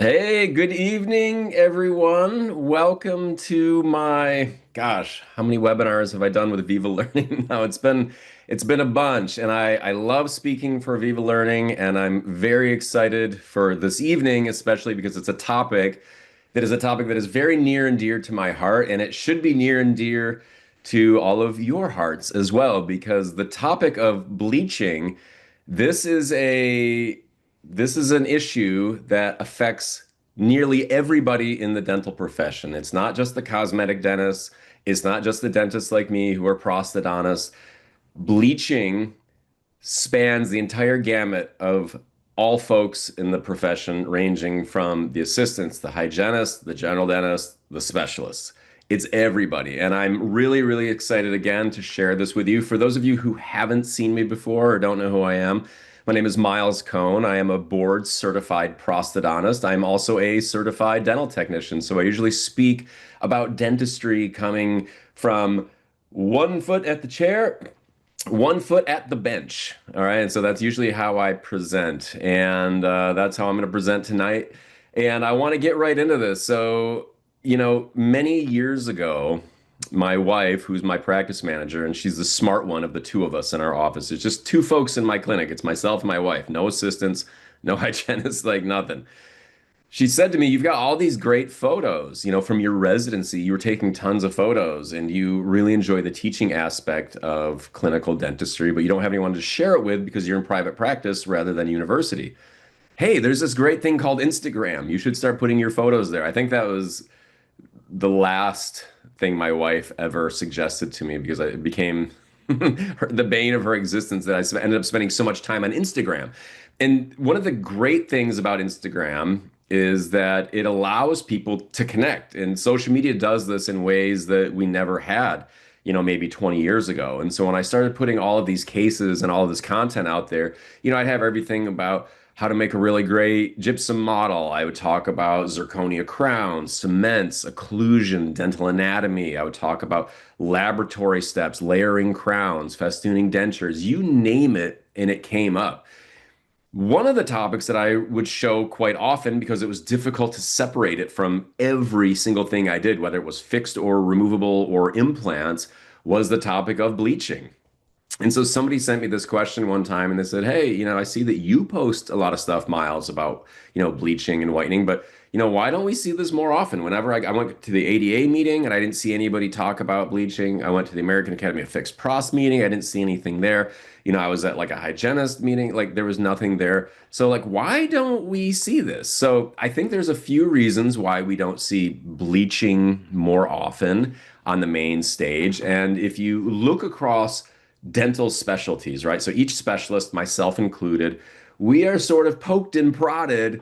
Hey, good evening, everyone. Welcome to my, gosh, how many webinars have I done with Viva Learning now? It's been a bunch, and I love speaking for Viva Learning, and I'm very excited for this evening, especially because it's a topic that is very near and dear to my heart, and it should be near and dear to all of your hearts as well, because the topic of bleaching, this is a this is an issue that affects nearly everybody in the dental profession. It's not just the cosmetic dentists, it's not just the dentists like me who are prosthodontists. Bleaching spans the entire gamut of all folks in the profession, ranging from the assistants, the hygienists, the general dentists, the specialists. It's everybody. And I'm really, really excited again to share this with you. For those of you who haven't seen me before or don't know who I am, my name is Miles Cohn. I am a board certified prosthodontist. I'm also a certified dental technician. So I usually speak about dentistry coming from 1 foot at the chair, 1 foot at the bench. All right. And so that's usually how I present. And that's how I'm going to present tonight. And I want to get right into this. So, many years ago, my wife, who's my practice manager, and she's the smart one of the two of us in our office. It's just two folks in my clinic. It's myself and my wife, no assistants, no hygienists, like nothing. She said to me, "You've got all these great photos, from your residency. You were taking tons of photos and you really enjoy the teaching aspect of clinical dentistry, but you don't have anyone to share it with because you're in private practice rather than university. Hey, there's this great thing called Instagram. You should start putting your photos there." I think that was the last thing my wife ever suggested to me because it became the bane of her existence that ended up spending so much time on Instagram. And one of the great things about Instagram is that it allows people to connect. And social media does this in ways that we never had, maybe 20 years ago. And so when I started putting all of these cases and all of this content out there, I'd have everything about how to make a really great gypsum model. I would talk about zirconia crowns, cements, occlusion, dental anatomy. I would talk about laboratory steps, layering crowns, festooning dentures, you name it, and it came up. One of the topics that I would show quite often because it was difficult to separate it from every single thing I did, whether it was fixed or removable or implants, was the topic of bleaching. And so somebody sent me this question one time and they said, "Hey, I see that you post a lot of stuff, Miles, about, bleaching and whitening, but, why don't we see this more often?" Whenever I went to the ADA meeting and I didn't see anybody talk about bleaching. I went to the American Academy of Fixed Pros meeting. I didn't see anything there. I was at like a hygienist meeting, like there was nothing there. So like, why don't we see this? So I think there's a few reasons why we don't see bleaching more often on the main stage. And if you look across dental specialties, right? So each specialist, myself included, we are sort of poked and prodded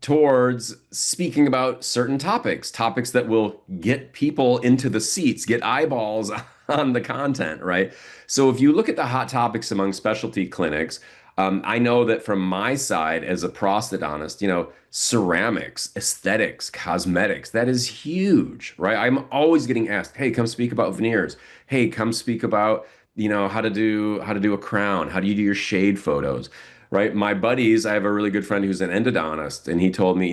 towards speaking about certain topics that will get people into the seats, get eyeballs on the content, right? So if you look at the hot topics among specialty clinics, I know that from my side as a prosthodontist, ceramics, aesthetics, cosmetics, that is huge, right? I'm always getting asked, "Hey, come speak about veneers. Hey, come speak about, how to do a crown. How do you do your shade photos?" Right? My buddies, I have a really good friend who's an endodontist, and he told me,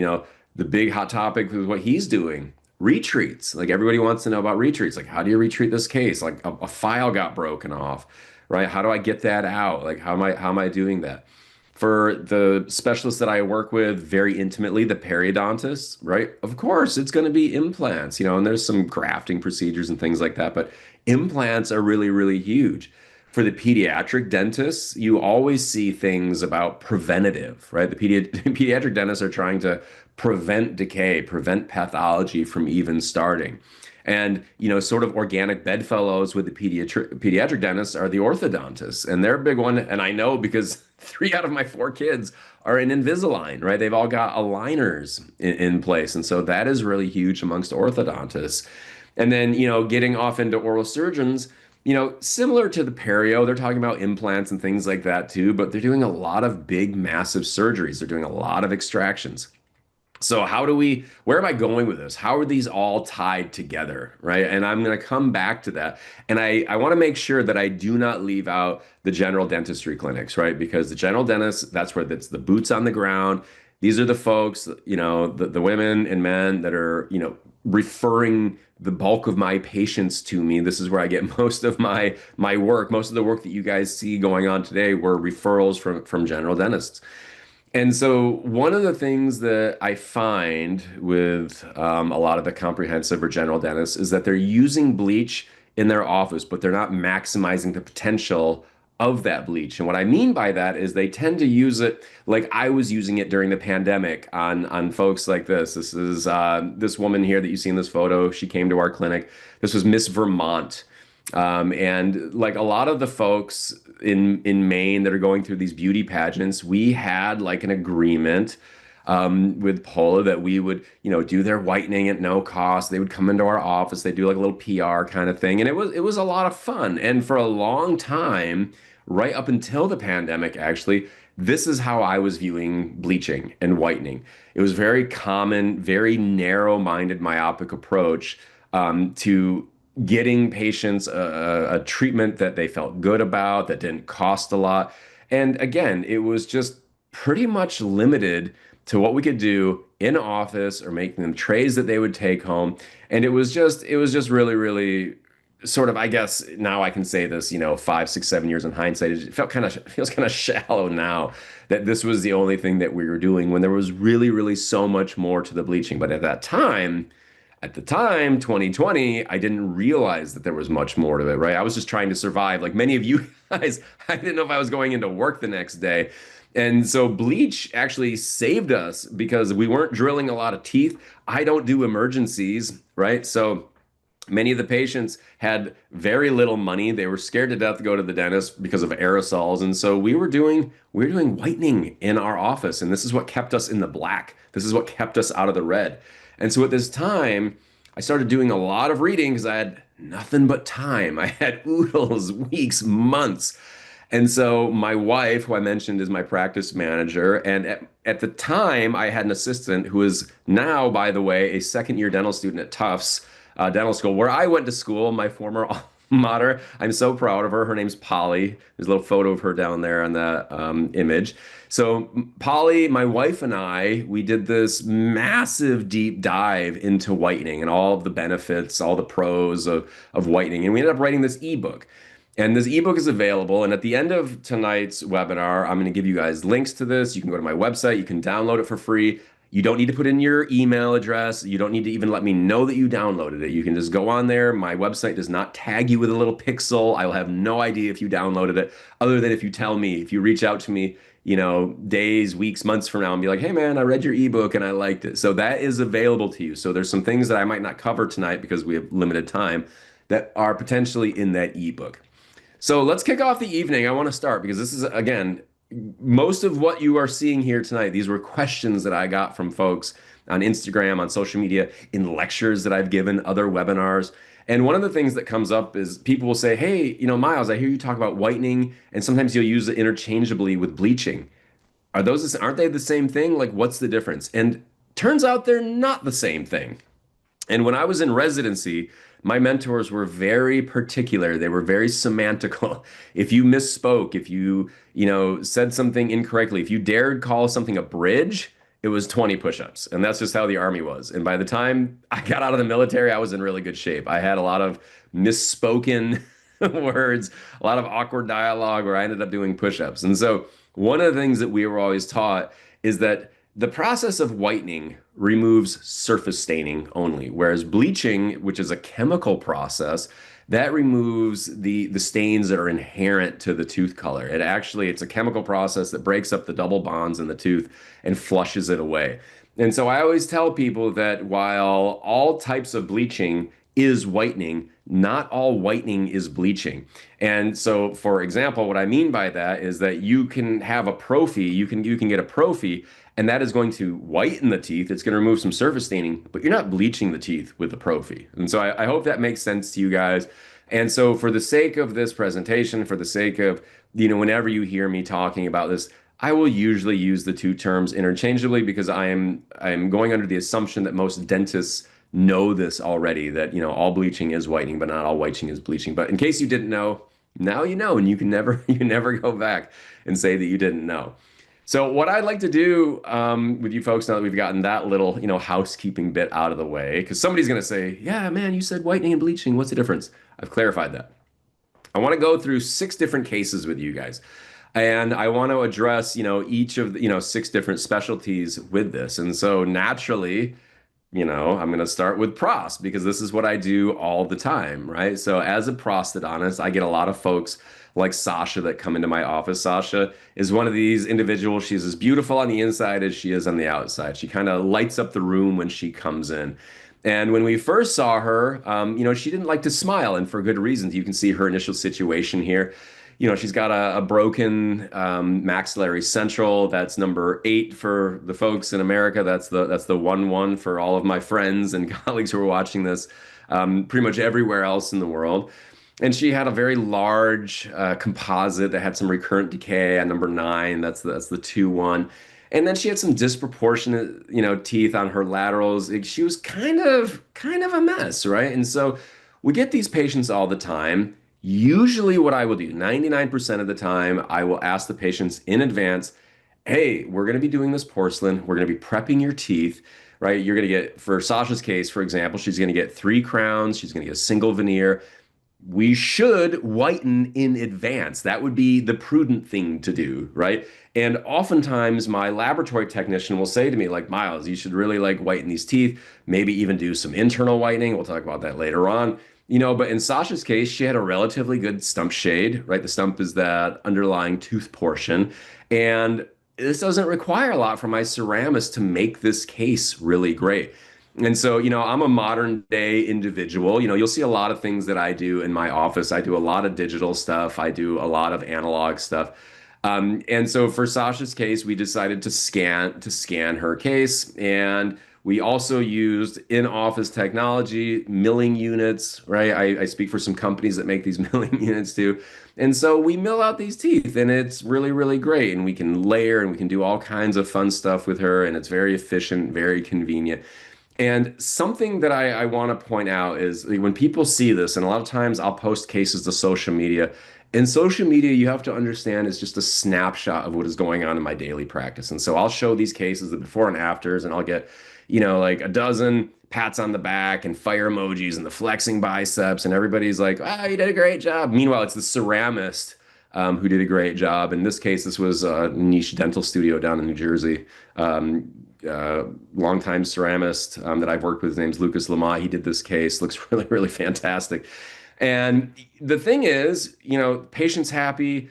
the big hot topic is what he's doing. Retreats. Like everybody wants to know about retreats. Like, how do you retreat this case? Like a file got broken off, right? How do I get that out? Like, how am I doing that? For the specialists that I work with very intimately, the periodontists, right? Of course, it's going to be implants, and there's some grafting procedures and things like that, but implants are really, really huge. For the pediatric dentists, you always see things about preventative, right? The pediatric dentists are trying to prevent decay, prevent pathology from even starting. And, sort of organic bedfellows with the pediatric dentists are the orthodontists. And they're a big one. And I know because 3 out of my 4 kids are in Invisalign, right? They've all got aligners in place. And so that is really huge amongst orthodontists. And then, getting off into oral surgeons, similar to the perio, they're talking about implants and things like that too, but they're doing a lot of big, massive surgeries. They're doing a lot of extractions. So where am I going with this? How are these all tied together, right? And I'm going to come back to that. And I want to make sure that I do not leave out the general dentistry clinics, right? Because the general dentist, that's where it's the boots on the ground. These are the folks, the women and men that are, referring the bulk of my patients to me. This is where I get most of my work. Most of the work that you guys see going on today were referrals from general dentists. And so, one of the things that I find with a lot of the comprehensive or general dentists is that they're using bleach in their office, but they're not maximizing the potential of that bleach. And what I mean by that is they tend to use it like I was using it during the pandemic on folks like this. This is this woman here that you see in this photo. She came to our clinic. This was Miss Vermont. And like a lot of the folks in Maine that are going through these beauty pageants, we had like an agreement with Paula that we would, do their whitening at no cost. They would come into our office. They do like a little PR kind of thing, and it was a lot of fun. And for a long time, right up until the pandemic, actually, this is how I was viewing bleaching and whitening. It was very common, very narrow-minded, myopic approach to getting patients a treatment that they felt good about, that didn't cost a lot. And again, it was just pretty much limited to what we could do in office or making them trays that they would take home. And it was just really, really sort of, I guess now I can say this, 5, 6, 7 years in hindsight, it feels kind of shallow now that this was the only thing that we were doing when there was really, really so much more to the bleaching. But at the time, 2020, I didn't realize that there was much more to it, right? I was just trying to survive. Like many of you guys, I didn't know if I was going into work the next day. And so bleach actually saved us because we weren't drilling a lot of teeth. I don't do emergencies, right? So many of the patients had very little money. They were scared to death to go to the dentist because of aerosols. And so we were doing whitening in our office. And this is what kept us in the black. This is what kept us out of the red. And so at this time, I started doing a lot of reading because I had nothing but time. I had oodles, weeks, months. And so my wife, who I mentioned is my practice manager, and at the time I had an assistant who is now, by the way, a second year dental student at Tufts Dental School, where I went to school, my former alma mater. I'm so proud of her. Her name's Polly. There's a little photo of her down there on the image. So Polly, my wife and I, we did this massive deep dive into whitening and all of the benefits, all the pros of whitening. And we ended up writing this ebook. And this ebook is available. And at the end of tonight's webinar, I'm going to give you guys links to this. You can go to my website. You can download it for free. You don't need to put in your email address. You don't need to even let me know that you downloaded it. You can just go on there. My website does not tag you with a little pixel. I will have no idea if you downloaded it, other than if you tell me, if you reach out to me, days, weeks, months from now and be like, hey man, I read your ebook and I liked it. So that is available to you. So there's some things that I might not cover tonight because we have limited time that are potentially in that ebook. So let's kick off the evening. I want to start because this is, again, most of what you are seeing here tonight. These were questions that I got from folks on Instagram, on social media, in lectures that I've given, other webinars. And one of the things that comes up is people will say, hey, Miles, I hear you talk about whitening, and sometimes you'll use it interchangeably with bleaching. Aren't they the same thing? Like, what's the difference? And turns out they're not the same thing. And when I was in residency, my mentors were very particular. They were very semantical. If you misspoke, if you, said something incorrectly, if you dared call something a bridge, it was 20 push-ups. And that's just how the Army was. And by the time I got out of the military, I was in really good shape. I had a lot of misspoken words, a lot of awkward dialogue where I ended up doing push-ups. And so one of the things that we were always taught is that the process of whitening removes surface staining only, whereas bleaching, which is a chemical process, that removes the stains that are inherent to the tooth color. It's a chemical process that breaks up the double bonds in the tooth and flushes it away. And so I always tell people that while all types of bleaching is whitening, not all whitening is bleaching. And so, for example, what I mean by that is that you can have a prophy, you can get a prophy, and that is going to whiten the teeth. It's going to remove some surface staining, but you're not bleaching the teeth with the prophy. And so I hope that makes sense to you guys. And so for the sake of this presentation, for the sake of, whenever you hear me talking about this, I will usually use the two terms interchangeably because I'm going under the assumption that most dentists know this already, that, all bleaching is whitening, but not all whitening is bleaching. But in case you didn't know, now you know, and you can never go back and say that you didn't know. So what I'd like to do with you folks now that we've gotten that little, housekeeping bit out of the way, because somebody's going to say, "Yeah, man, you said whitening and bleaching. What's the difference?" I've clarified that. I want to go through six different cases with you guys, and I want to address, each of the, six different specialties with this. And so naturally, I'm going to start with pros because this is what I do all the time, right? So as a prosthodontist, I get a lot of folks like Sasha that come into my office. Sasha is one of these individuals. She's as beautiful on the inside as she is on the outside. She kind of lights up the room when she comes in. And when we first saw her, she didn't like to smile, and for good reasons. You can see her initial situation here. She's got a broken maxillary central. That's number 8 for the folks in America. That's the 1-1 for all of my friends and colleagues who are watching this, pretty much everywhere else in the world. And she had a very large composite that had some recurrent decay at number 9. That's the 2-1. And then she had some disproportionate, teeth on her laterals. She was kind of a mess, right? And so we get these patients all the time. Usually, what I will do, 99% of the time, I will ask the patients in advance, "Hey, we're going to be doing this porcelain. We're going to be prepping your teeth, right? You're going to get, for Sasha's case, for example, she's going to get 3 crowns. She's going to get a single veneer. We should whiten in advance. That would be the prudent thing to do, right?" And oftentimes my laboratory technician will say to me, like, "Miles, you should really like whiten these teeth, maybe even do some internal whitening." We'll talk about that later on. But in Sasha's case, she had a relatively good stump shade, right? The stump is that underlying tooth portion. And this doesn't require a lot from my ceramist to make this case really great. And so, I'm a modern day individual. You'll see a lot of things that I do in my office. I do a lot of digital stuff. I do a lot of analog stuff. And so for Sasha's case, we decided to scan her case, and we also used in-office technology, milling units, right? I speak for some companies that make these milling units too. And so we mill out these teeth, and it's really, really great. And we can layer and we can do all kinds of fun stuff with her, and it's very efficient, very convenient. And something that I want to point out is like, when people see this, and a lot of times I'll post cases to social media. In social media, you have to understand is just a snapshot of what is going on in my daily practice. And so I'll show these cases, the before and afters, and I'll get, like a dozen pats on the back and fire emojis and the flexing biceps, and everybody's like, "Ah, you did a great job." Meanwhile, it's the ceramist who did a great job. In this case, this was a niche dental studio down in New Jersey. Longtime ceramist that I've worked with. His name's Lucas Lamont. He did this case. Looks really, really fantastic. And the thing is, patient's happy,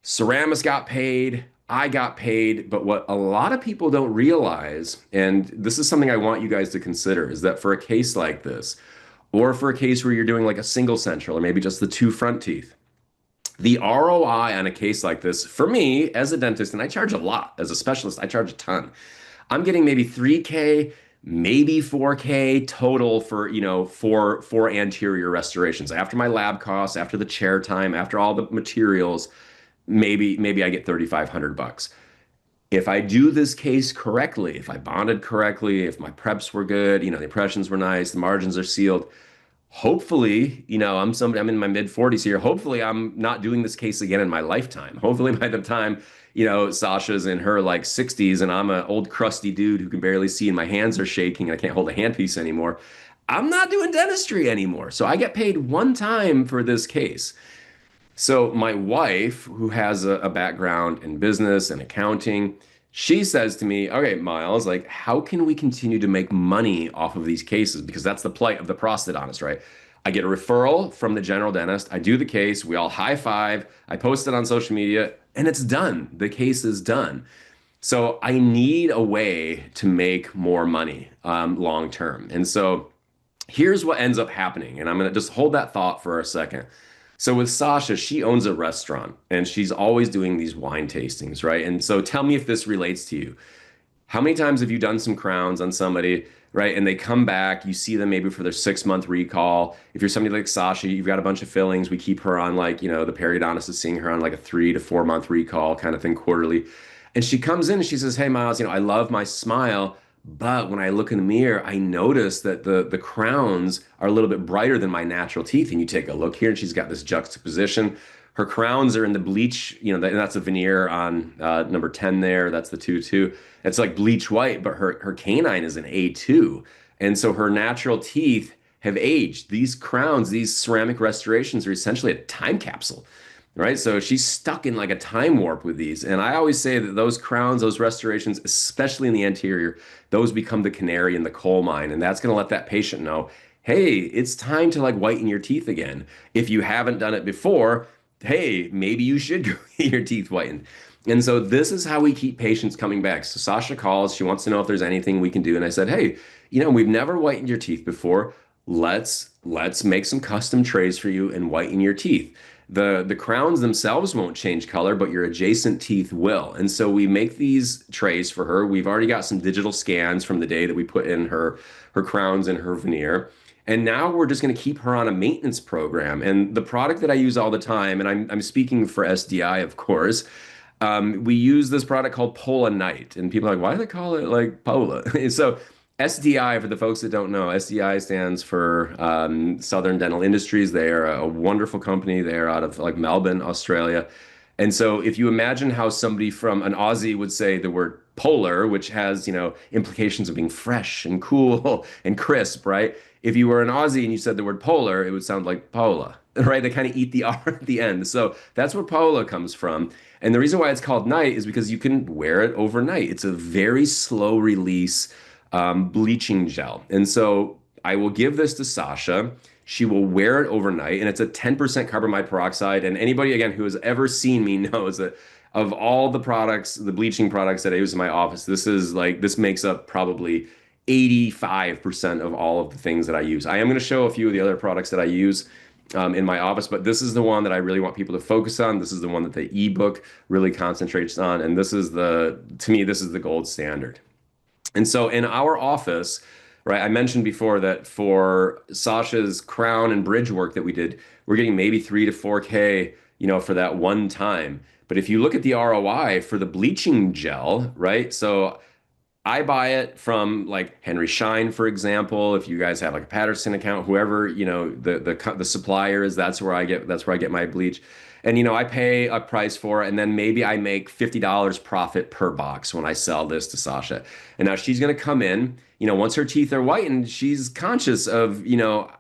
ceramist got paid, I got paid. But what a lot of people don't realize, and this is something I want you guys to consider, is that for a case like this, or for a case where you're doing like a single central or maybe just the 2 front teeth, the ROI on a case like this, for me as a dentist, and I charge a lot as a specialist, I charge a ton. I'm getting maybe 3K, maybe 4K total for, for anterior restorations. After my lab costs, after the chair time, after all the materials, maybe I get 3,500 bucks. If I do this case correctly, if I bonded correctly, if my preps were good, the impressions were nice, the margins are sealed, hopefully, I'm in my mid 40s here. Hopefully, I'm not doing this case again in my lifetime. Hopefully, by the time, Sasha's in her like 60s and I'm an old crusty dude who can barely see and my hands are shaking and I can't hold a handpiece anymore, I'm not doing dentistry anymore. So I get paid one time for this case. So my wife, who has a background in business and accounting, she says to me, "Okay, Miles, like, how can we continue to make money off of these cases?" Because that's the plight of the prosthodontist, right? I get a referral from the general dentist. I do the case. We all high five. I post it on social media, and it's done. The case is done. So I need a way to make more money long term. And so here's what ends up happening. And I'm going to just hold that thought for a second. So with Sasha, she owns a restaurant and she's always doing these wine tastings, right? And so tell me if this relates to you. How many times have you done some crowns on somebody, right? And they come back, you see them maybe for their 6-month recall. If you're somebody like Sasha, you've got a bunch of fillings. We keep her on like, the periodontist is seeing her on like a 3 to 4 month recall kind of thing quarterly. And she comes in and she says, "Hey, Miles, I love my smile. But when I look in the mirror, I notice that the crowns are a little bit brighter than my natural teeth." And you take a look here, and she's got this juxtaposition. Her crowns are in the bleach, and that's a veneer on number 10 there. That's the 2-2. It's like bleach white, but her canine is an A2. And so her natural teeth have aged. These crowns, these ceramic restorations are essentially a time capsule, right? So she's stuck in like a time warp with these. And I always say that those crowns, those restorations, especially in the anterior, those become the canary in the coal mine. And that's going to let that patient know, hey, it's time to like whiten your teeth again. If you haven't done it before, hey, maybe you should go get your teeth whitened. And so this is how we keep patients coming back. So Sasha calls, she wants to know if there's anything we can do. And I said, hey, we've never whitened your teeth before. Let's make some custom trays for you and whiten your teeth. The crowns themselves won't change color, but your adjacent teeth will. And so we make these trays for her. We've already got some digital scans from the day that we put in her crowns and her veneer. And now we're just going to keep her on a maintenance program. And the product that I use all the time, and I'm speaking for SDI, of course, we use this product called Pola Night. And people are like, why do they call it like Pola? So SDI, for the folks that don't know, SDI stands for Southern Dental Industries. They are a wonderful company. They're out of like Melbourne, Australia. And so if you imagine how somebody from an Aussie would say the word polar, which has, implications of being fresh and cool and crisp, right? If you were an Aussie and you said the word polar, it would sound like Paula, right? They kind of eat the R at the end. So that's where Paula comes from. And the reason why it's called night is because you can wear it overnight. It's a very slow release bleaching gel. And so I will give this to Sasha. She will wear it overnight, and it's a 10% carbamide peroxide. And anybody, again, who has ever seen me knows that of all the products, the bleaching products that I use in my office, this makes up probably 85% of all of the things that I use. I am going to show a few of the other products that I use in my office, but this is the one that I really want people to focus on. This is the one that the ebook really concentrates on. And to me, this is the gold standard. And so in our office, right, I mentioned before that for Sasha's crown and bridge work that we did, we're getting maybe 3 to 4K, for that one time. But if you look at the ROI for the bleaching gel, right? So I buy it from like Henry Schein, for example. If you guys have like a Patterson account, whoever, the supplier is, that's where I get my bleach. And I pay a price for it, and then maybe I make $50 profit per box when I sell this to Sasha. And now she's going to come in, once her teeth are whitened, she's conscious of,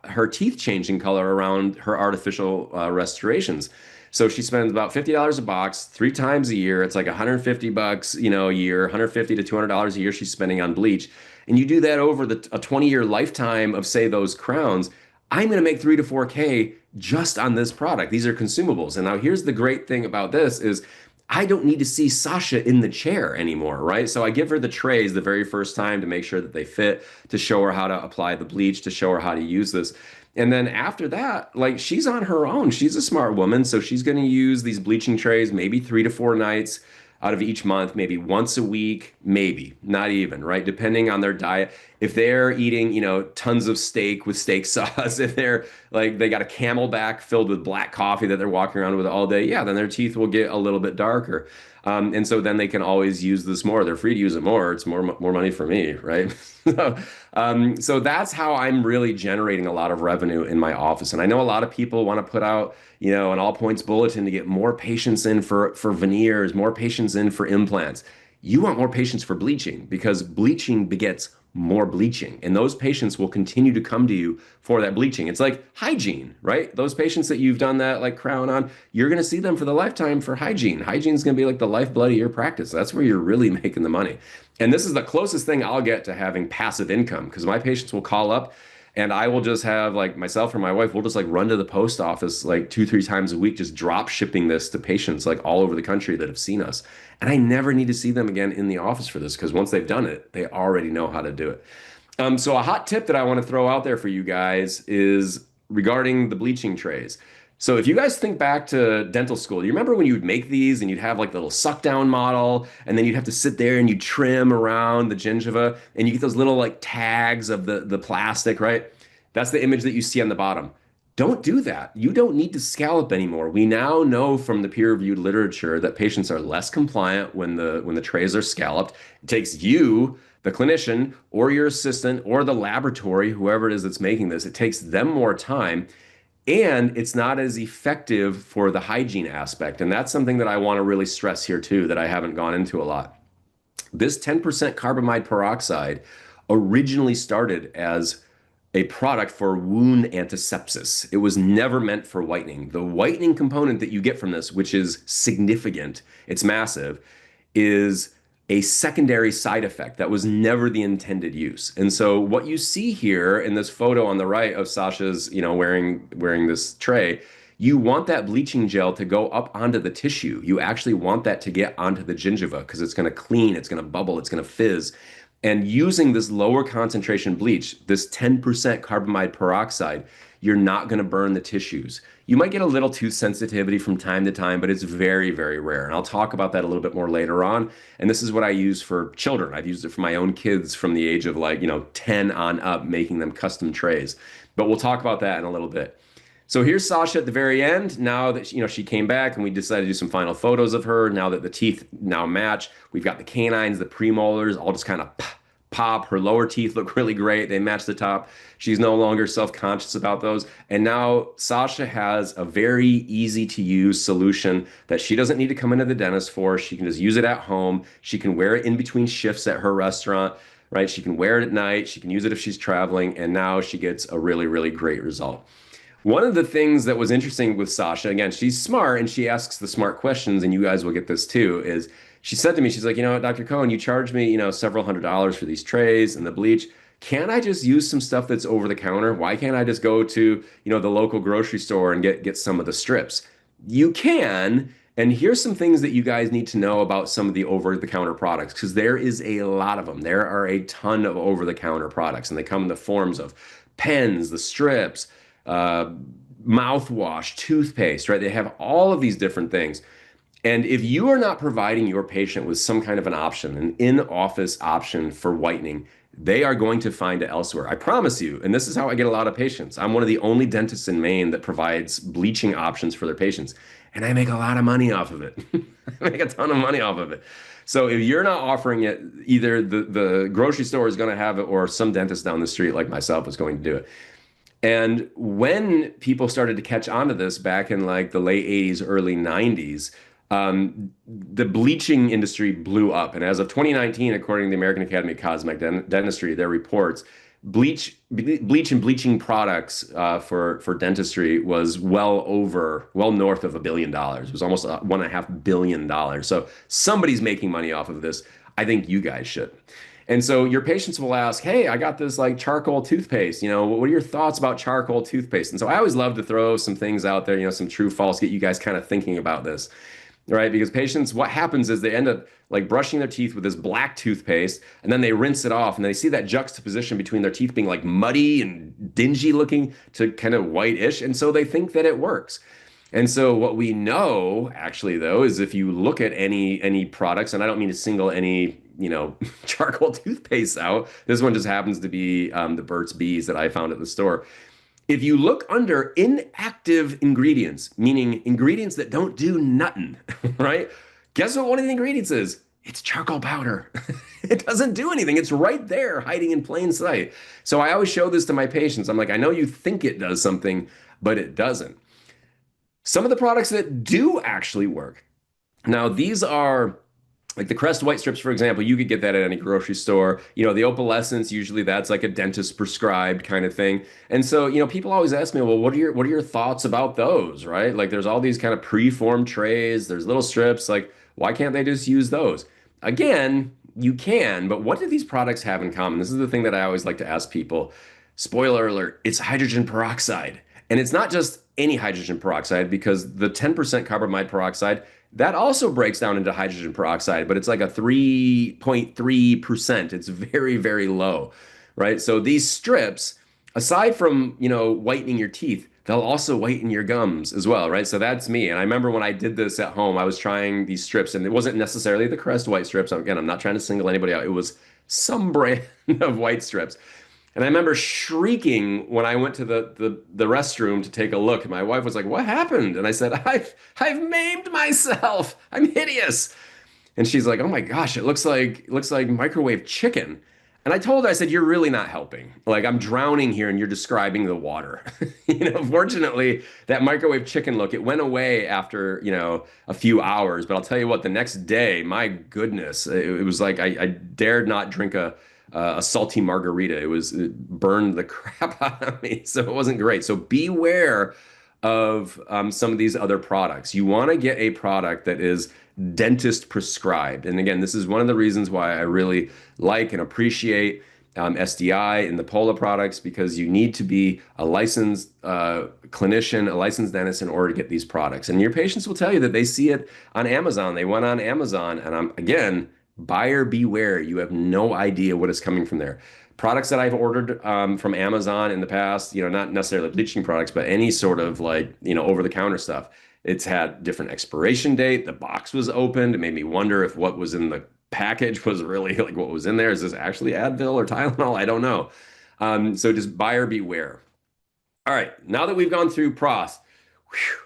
her teeth changing color around her artificial restorations. So she spends about $50 a box 3 times a year. It's like $150, a year, $150 to $200 a year she's spending on bleach. And you do that over a 20-year lifetime of, say, those crowns. I'm going to make 3 to 4K just on this product. These are consumables. And now here's the great thing about this is I don't need to see Sasha in the chair anymore, right? So I give her the trays the very first time to make sure that they fit, to show her how to apply the bleach, to show her how to use this. And then after that, like she's on her own. She's a smart woman. So she's going to use these bleaching trays maybe 3 to 4 nights out of each month, maybe once a week, maybe not even, right? Depending on their diet. If they're eating, tons of steak with steak sauce, if they're like, they got a Camelback filled with black coffee that they're walking around with all day, yeah, then their teeth will get a little bit darker. And so then they can always use this more. They're free to use it more. It's more money for me, right? So that's how I'm really generating a lot of revenue in my office. And I know a lot of people want to put out, an all points bulletin to get more patients in for veneers, more patients in for implants. You want more patients for bleaching because bleaching begets more bleaching. And those patients will continue to come to you for that bleaching. It's like hygiene, right? Those patients that you've done that like crown on, you're going to see them for the lifetime for hygiene. Hygiene is going to be like the lifeblood of your practice. That's where you're really making the money. And this is the closest thing I'll get to having passive income because my patients will call up and I will just have like myself or my wife, we'll just like run to the post office like 2, 3 times a week, just drop shipping this to patients like all over the country that have seen us. And I never need to see them again in the office for this because once they've done it, they already know how to do it. So a hot tip that I want to throw out there for you guys is regarding the bleaching trays. So if you guys think back to dental school, you remember when you would make these and you'd have like the little suck down model and then you'd have to sit there and you'd trim around the gingiva and you get those little like tags of the plastic, right? That's the image that you see on the bottom. Don't do that. You don't need to scallop anymore. We now know from the peer-reviewed literature that patients are less compliant when the trays are scalloped. It takes you, the clinician, or your assistant, or the laboratory, whoever it is that's making this, it takes them more time. and it's not as effective for the hygiene aspect. And that's something that I want to really stress here too, that I haven't gone into a lot. This 10% carbamide peroxide originally started as a product for wound antisepsis. It was never meant for whitening. The whitening component that you get from this, which is significant, it's massive, is a secondary side effect that was never the intended use. And so what you see here in this photo on the right of Sasha's, wearing this tray, you want that bleaching gel to go up onto the tissue. You actually want that to get onto the gingiva because it's going to clean, it's going to bubble, it's going to fizz. And using this lower concentration bleach, this 10% carbamide peroxide, you're not going to burn the tissues. You might get a little tooth sensitivity from time to time, but it's very, very rare. And I'll talk about that a little bit more later on. And this is what I use for children. I've used it for my own kids from the age of 10 on up, making them custom trays. But we'll talk about that in a little bit. So here's Sasha at the very end. Now that she came back and we decided to do some final photos of her. Now that the teeth now match, we've got the canines, the premolars, all just kind of pop. Her lower teeth look really great. They match the top. She's no longer self-conscious about those. And now Sasha has a very easy to use solution that she doesn't need to come into the dentist for. She can just use it at home. She can wear it in between shifts at her restaurant, right? She can wear it at night. She can use it if she's traveling. And now she gets a really, really great result. One of the things that was interesting with Sasha, again, she's smart and she asks the smart questions, and you guys will get this too, is she said to me, she's like, Dr. Cohen, you charge me, several $100s for these trays and the bleach. Can't I just use some stuff that's over the counter? Why can't I just go to, the local grocery store and get some of the strips? You can. And here's some things that you guys need to know about some of the over-the-counter products, because there is a lot of them. There are a ton of over-the-counter products, and they come in the forms of pens, the strips, mouthwash, toothpaste, right? They have all of these different things. And if you are not providing your patient with some kind of an option, an in-office option for whitening, they are going to find it elsewhere. I promise you. And this is how I get a lot of patients. I'm one of the only dentists in Maine that provides bleaching options for their patients. And I make a lot of money off of it. I make a ton of money off of it. So if you're not offering it, either the grocery store is going to have it or some dentist down the street like myself is going to do it. And when people started to catch on to this back in like the late 80s, early 90s, the bleaching industry blew up. And as of 2019, according to the American Academy of Cosmetic Dentistry, their reports, bleach and bleaching products for dentistry was well north of $1 billion. It was almost $1.5 billion. So somebody's making money off of this. I think you guys should. And so your patients will ask, hey, I got this like charcoal toothpaste. What are your thoughts about charcoal toothpaste? And so I always love to throw some things out there, some true, false, get you guys kind of thinking about this, right? Because patients, what happens is they end up like brushing their teeth with this black toothpaste, and then they rinse it off, and they see that juxtaposition between their teeth being like muddy and dingy looking to kind of whitish. And so they think that it works. And so what we know actually though is if you look at any products, and I don't mean to single any charcoal toothpaste out. This one just happens to be the Burt's Bees that I found at the store. If you look under inactive ingredients, meaning ingredients that don't do nothing, right? Guess what one of the ingredients is? It's charcoal powder. It doesn't do anything. It's right there hiding in plain sight. So I always show this to my patients. I'm like, I know you think it does something, but it doesn't. Some of the products that do actually work. Now, these are like the Crest white strips, for example. You could get that at any grocery store. The opalescence, usually that's like a dentist prescribed kind of thing. And so, people always ask me, well, what are your thoughts about those, right? Like there's all these kind of pre-formed trays, there's little strips, like why can't they just use those? Again, you can, but what do these products have in common? This is the thing that I always like to ask people. Spoiler alert, it's hydrogen peroxide. And it's not just any hydrogen peroxide, because the 10% carbamide peroxide, that also breaks down into hydrogen peroxide, but it's like a 3.3%. It's very, very low, right? So these strips, aside from, whitening your teeth, they'll also whiten your gums as well, right? So that's me. And I remember when I did this at home, I was trying these strips, and it wasn't necessarily the Crest white strips. Again, I'm not trying to single anybody out. It was some brand of white strips. And I remember shrieking when I went to the restroom to take a look. And my wife was like, what happened? And I said, I've maimed myself. I'm hideous. And she's like, oh my gosh, it looks like microwave chicken. And I told her, I said, you're really not helping. Like I'm drowning here and you're describing the water. Fortunately, that microwave chicken look, it went away after, a few hours. But I'll tell you what, the next day, my goodness, it was like I dared not drink a salty margarita. It burned the crap out of me. So it wasn't great. So beware of some of these other products. You want to get a product that is dentist prescribed. And again, this is one of the reasons why I really like and appreciate SDI and the Pola products because you need to be a licensed clinician, a licensed dentist in order to get these products. And your patients will tell you that they see it on Amazon. They went on Amazon, and again, buyer beware. You have no idea what is coming from there. Products that I've ordered from Amazon in the past, not necessarily bleaching products, but any sort of like, over the counter stuff. It's had different expiration date. The box was opened. It made me wonder if what was in the package was really like what was in there. Is this actually Advil or Tylenol? I don't know. So just buyer beware. All right, now that we've gone through pros,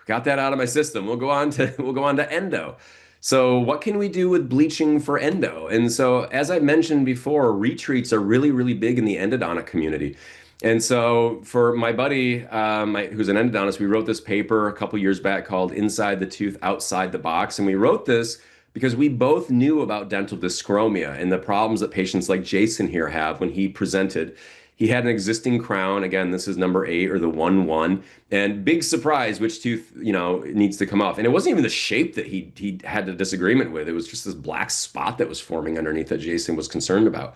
got that out of my system. We'll go on to endo. So what can we do with bleaching for endo? And so as I mentioned before, retreats are really, really big in the endodontic community. And so for my buddy, who's an endodontist, we wrote this paper a couple years back called Inside the Tooth, Outside the Box. And we wrote this because we both knew about dental dyschromia and the problems that patients like Jason here have when he presented. He had an existing crown. Again, this is number 8 or the 1-1. And big surprise, which tooth, needs to come off. And it wasn't even the shape that he had a disagreement with. It was just this black spot that was forming underneath that Jason was concerned about.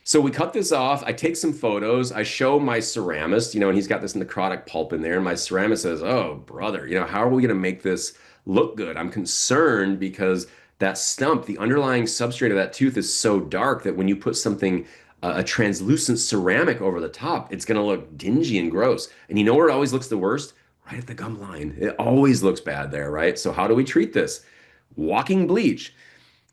So we cut this off. I take some photos. I show my ceramist, and he's got this necrotic pulp in there. And my ceramist says, "Oh, brother, how are we going to make this look good? I'm concerned because that stump, the underlying substrate of that tooth is so dark that when you put something, a translucent ceramic over the top, it's going to look dingy and gross." And you know where it always looks the worst? Right at the gum line. It always looks bad there, right? So how do we treat this? Walking bleach.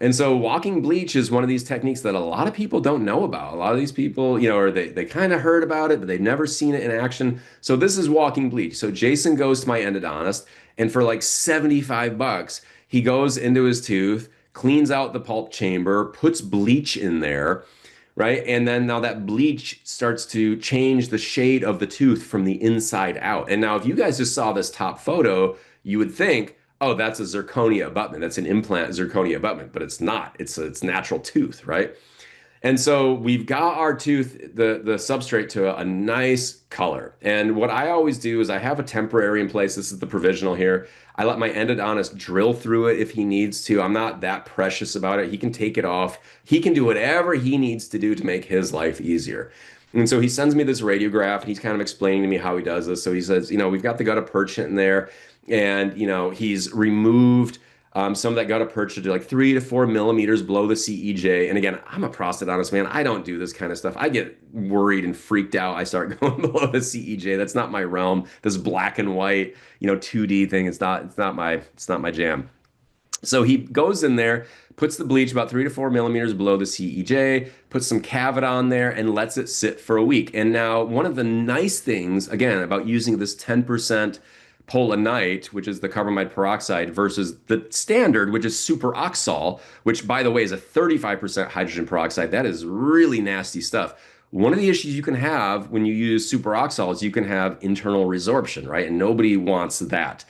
And so walking bleach is one of these techniques that a lot of people don't know about. A lot of these people, or they kind of heard about it, but they've never seen it in action. So this is walking bleach. So Jason goes to my endodontist, and for like 75 bucks, he goes into his tooth, cleans out the pulp chamber, puts bleach in there, right? And then now that bleach starts to change the shade of the tooth from the inside out. And now if you guys just saw this top photo, you would think, oh, that's a zirconia abutment. That's an implant zirconia abutment, but it's not. It's natural tooth, right? And so we've got our tooth, the substrate to a nice color. And what I always do is I have a temporary in place. This is the provisional here. I let my endodontist drill through it if he needs to. I'm not that precious about it. He can take it off. He can do whatever he needs to do to make his life easier. And so he sends me this radiograph and he's kind of explaining to me how he does this. So he says, we've got the gutta percha in there and, he's removed some of that gutta percha to like 3 to 4 millimeters below the CEJ. And again, I'm a prosthodontist, man. I don't do this kind of stuff. I get worried and freaked out. I start going below the CEJ. That's not my realm. This black and white, 2D thing. It's not my jam. So he goes in there, puts the bleach about 3 to 4 millimeters below the CEJ, puts some Cavit on there, and lets it sit for a week. And now, one of the nice things, again, about using this 10% Polanite, which is the carbamide peroxide, versus the standard, which is superoxol, which, by the way, is a 35% hydrogen peroxide. That is really nasty stuff. One of the issues you can have when you use superoxol is you can have internal resorption, right? And nobody wants that.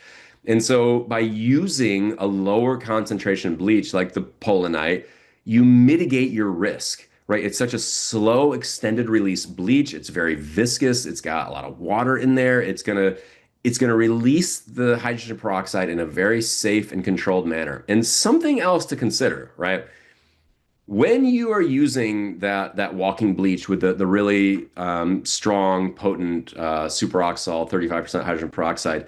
And so by using a lower concentration bleach like the Polanite, you mitigate your risk, right? It's such a slow, extended release bleach. It's very viscous. It's got a lot of water in there. It's gonna release the hydrogen peroxide in a very safe and controlled manner. And something else to consider, right? When you are using that walking bleach with the really strong, potent superoxol, 35% hydrogen peroxide,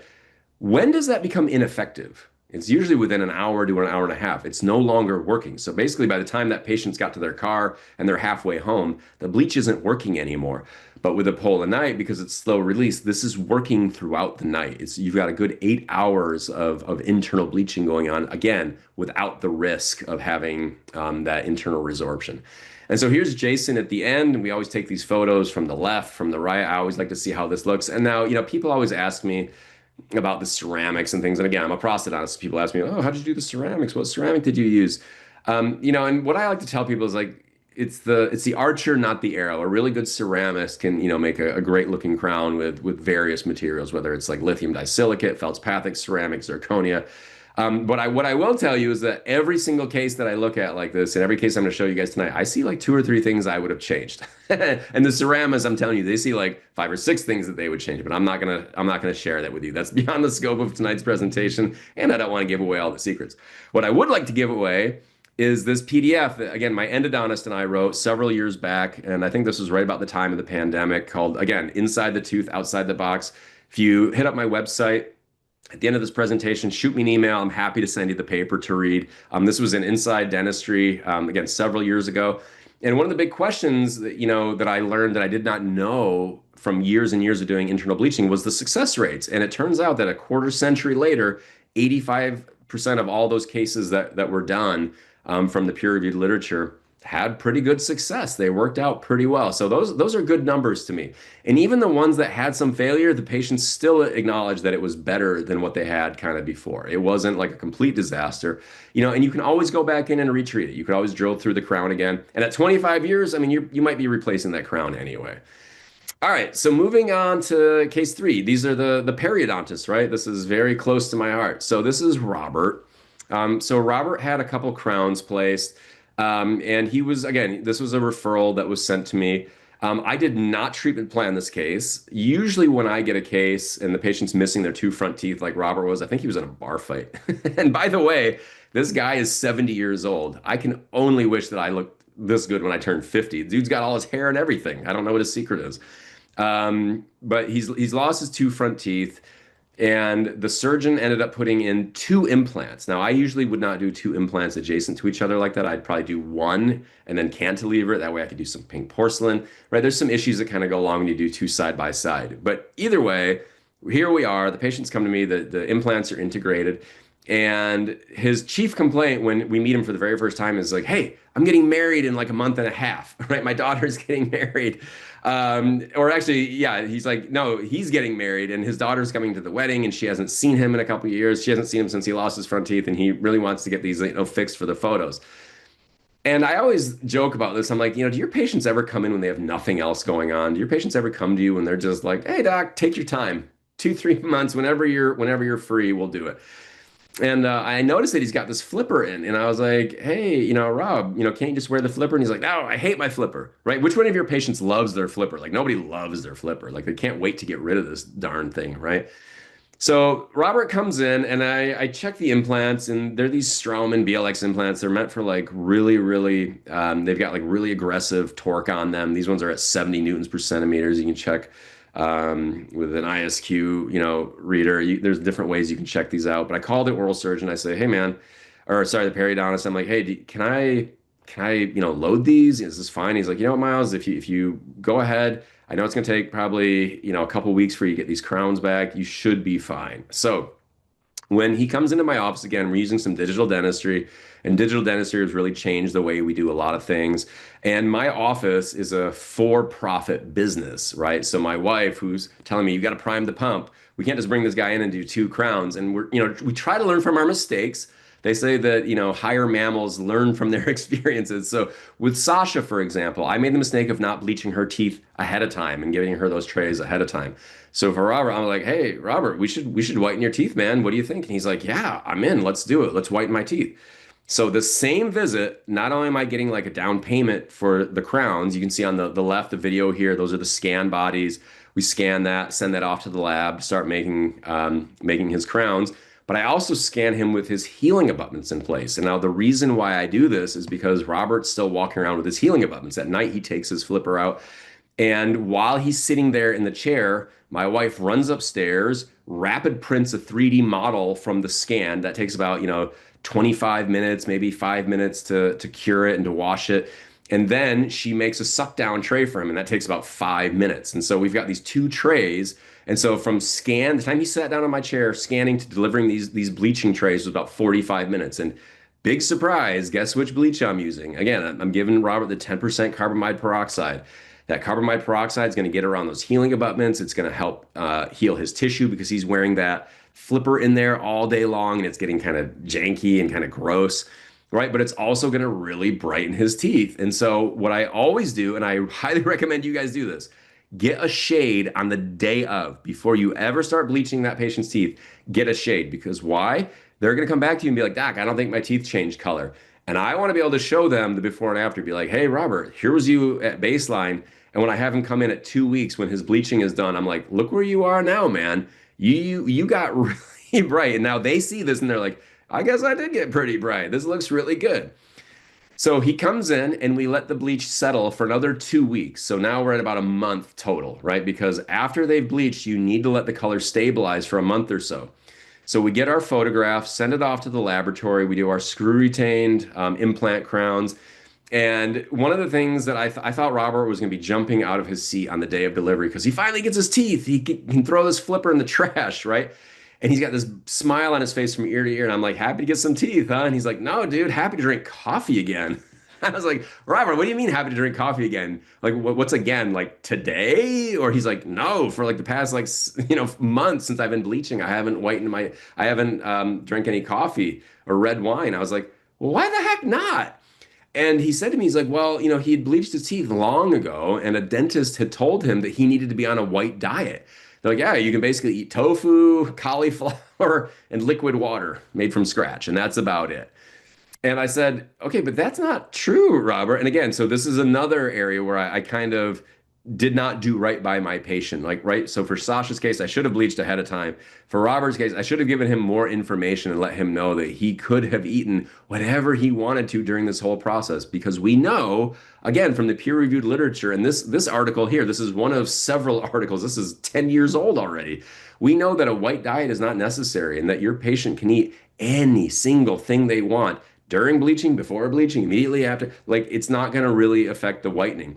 when does that become ineffective? It's usually within an hour to an hour and a half. It's no longer working. So basically, by the time that patient's got to their car and they're halfway home, the bleach isn't working anymore. But with the Polanite, because it's slow release, this is working throughout the night. You've got a good 8 hours of internal bleaching going on, again, without the risk of having that internal resorption. And so here's Jason at the end, and we always take these photos from the left, from the right. I always like to see how this looks. And now, people always ask me about the ceramics and things. And again, I'm a prosthodontist. People ask me, "Oh, how did you do the ceramics? What ceramic did you use?" And what I like to tell people is like, it's the archer, not the arrow. A really good ceramist can, make a great looking crown with various materials, whether it's like lithium disilicate, feldspathic ceramic, zirconia. But what I will tell you is that every single case that I look at like this, and every case I'm going to show you guys tonight, I see like two or three things I would have changed. And the ceramists, I'm telling you, they see like five or six things that they would change. But I'm not gonna share that with you. That's beyond the scope of tonight's presentation, and I don't want to give away all the secrets. What I would like to give away is this PDF that, again, my endodontist and I wrote several years back, and I think this was right about the time of the pandemic, called, again, Inside the Tooth, Outside the Box. If you hit up my website, at the end of this presentation, shoot me an email. I'm happy to send you the paper to read. This was in Inside Dentistry, again, several years ago. And one of the big questions that I learned that I did not know from years and years of doing internal bleaching was the success rates. And it turns out that a quarter century later, 85% of all those cases that were done from the peer-reviewed literature had pretty good success. They worked out pretty well. So those are good numbers to me. And even the ones that had some failure, the patients still acknowledged that it was better than what they had kind of before. It wasn't like a complete disaster, and you can always go back in and retreat it. You could always drill through the crown again. And at 25 years, I mean, you might be replacing that crown anyway. All right, so moving on to case three. These are the periodontists, right? This is very close to my heart. So this is Robert. So Robert had a couple crowns placed, and he was, again, this was a referral that was sent to me. I did not treatment plan this case. Usually when I get a case and the patient's missing their two front teeth like Robert was, I think he was in a bar fight. And by the way, this guy is 70 years old. I can only wish that I looked this good when I turned 50. The dude's got all his hair and everything. I don't know what his secret is. But he's lost his two front teeth, and the surgeon ended up putting in two implants. Now, I usually would not do two implants adjacent to each other like that. I'd probably do one and then cantilever it. That way I could do some pink porcelain, right? There's some issues that kind of go along when you do two side by side. But either way, here we are. The patients come to me, the implants are integrated. And his chief complaint when we meet him for the very first time is like, hey, I'm getting married in like a month and a half, right? My daughter's getting married. Or actually, yeah, he's like, no, he's getting married and his daughter's coming to the wedding and she hasn't seen him in a couple of years. She hasn't seen him since he lost his front teeth and he really wants to get these, fixed for the photos. And I always joke about this. I'm like, do your patients ever come in when they have nothing else going on? Do your patients ever come to you when they're just like, hey, doc, take your time, 2, 3 months, whenever you're free, we'll do it. And I noticed that he's got this flipper in, and I was like, "Hey, Rob, can't you just wear the flipper?" And he's like, "No, I hate my flipper." Right? Which one of your patients loves their flipper? Like nobody loves their flipper. Like they can't wait to get rid of this darn thing, right? So Robert comes in, and I check the implants, and they're these Straumann BLX implants. They're meant for like really, really. They've got like really aggressive torque on them. These ones are at 70 newtons per centimeters. You can check with an ISQ, reader. There's different ways you can check these out. But I called the oral surgeon. I say, hey man, or sorry, the periodontist. I'm like, hey, can I, load these? Is this fine? He's like, you know what, Miles, if you go ahead, I know it's gonna take probably, a couple weeks for you to get these crowns back. You should be fine. So when he comes into my office again, we're using some digital dentistry, and digital dentistry has really changed the way we do a lot of things. And my office is a for-profit business, right? So my wife, who's telling me, you got to prime the pump. We can't just bring this guy in and do two crowns. And we try to learn from our mistakes. They say that, higher mammals learn from their experiences. So with Sasha, for example, I made the mistake of not bleaching her teeth ahead of time and giving her those trays ahead of time. So for Robert, I'm like, hey, Robert, we should whiten your teeth, man. What do you think? And he's like, yeah, I'm in. Let's do it. Let's whiten my teeth. So the same visit, not only am I getting like a down payment for the crowns, you can see on the left, the video here, those are the scan bodies. We scan that, send that off to the lab, start making his crowns. But I also scan him with his healing abutments in place. And now the reason why I do this is because Robert's still walking around with his healing abutments. At night, he takes his flipper out. And while he's sitting there in the chair, my wife runs upstairs, rapid prints a 3D model from the scan. That takes about, 25 minutes, maybe 5 minutes to cure it and to wash it. And then she makes a suck down tray for him, and that takes about 5 minutes. And so we've got these two trays. And so from the time he sat down in my chair, scanning to delivering these bleaching trays was about 45 minutes. And big surprise, guess which bleach I'm using? Again, I'm giving Robert the 10% carbamide peroxide. That carbamide peroxide is going to get around those healing abutments. It's going to help heal his tissue because he's wearing that flipper in there all day long and it's getting kind of janky and kind of gross. right? But it's also going to really brighten his teeth. And so, what I always do, and I highly recommend you guys do this, get a shade on the day of before you ever start bleaching that patient's teeth. Get a shade because why? They're going to come back to you and be like, Doc, I don't think my teeth changed color. And I want to be able to show them the before and after, be like, hey, Robert, here was you at baseline. And when I have him come in at 2 weeks when his bleaching is done, I'm like, look where you are now, man. You got really bright. And now they see this and they're like, I guess I did get pretty bright. This looks really good. So he comes in and we let the bleach settle for another 2 weeks. So now we're at about a month total, right? Because after they've bleached, you need to let the color stabilize for a month or so. So we get our photographs, send it off to the laboratory. We do our screw retained implant crowns. And one of the things that I thought Robert was going to be jumping out of his seat on the day of delivery because he finally gets his teeth. He can throw this flipper in the trash, right? And he's got this smile on his face from ear to ear. And I'm like, happy to get some teeth, huh? And he's like, no, dude, happy to drink coffee again. I was like, Robert, what do you mean happy to drink coffee again? Like, what's again? Like today? Or he's like, no, for like the past like months since I've been bleaching, I haven't drank any coffee or red wine. I was like, well, why the heck not? And he said to me, he's like, well, he had bleached his teeth long ago, and a dentist had told him that he needed to be on a white diet. They're like, yeah, you can basically eat tofu, cauliflower, and liquid water made from scratch, and that's about it. And I said, okay, but that's not true, Robert. And again, so this is another area where I kind of did not do right by my patient. Like, right. So for Sasha's case, I should have bleached ahead of time. For Robert's case, I should have given him more information and let him know that he could have eaten whatever he wanted to during this whole process. Because we know, again, from the peer-reviewed literature, and this article here, this is one of several articles. This is 10 years old already. We know that a white diet is not necessary and that your patient can eat any single thing they want during bleaching, before bleaching, immediately after. Like, it's not going to really affect the whitening.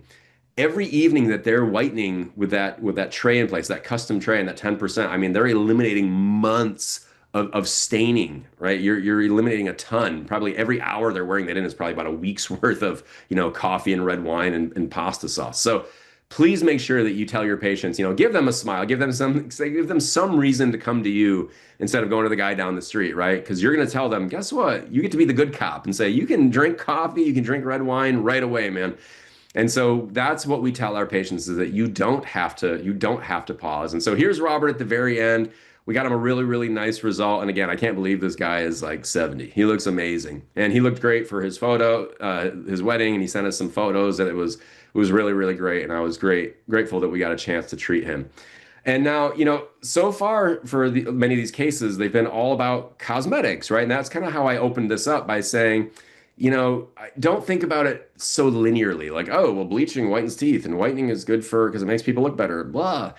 Every evening that they're whitening with that tray in place, that custom tray and that 10%, I mean, they're eliminating months of staining, right? You're eliminating a ton. Probably every hour they're wearing that in is probably about a week's worth of, coffee and red wine and pasta sauce. So please make sure that you tell your patients, give them a smile, give them some reason to come to you instead of going to the guy down the street, right? Because you're going to tell them, guess what? You get to be the good cop and say, you can drink coffee, you can drink red wine right away, man. And so that's what we tell our patients is that you don't have to pause. And so here's Robert at the very end. We got him a really, really nice result. And again, I can't believe this guy is like 70. He looks amazing. And he looked great for his his wedding. And he sent us some photos and it was really, really great. And I was grateful that we got a chance to treat him. And now, so far for many of these cases, they've been all about cosmetics, right? And that's kind of how I opened this up by saying, don't think about it so linearly, like, oh, well, bleaching whitens teeth and whitening is good because it makes people look better, blah.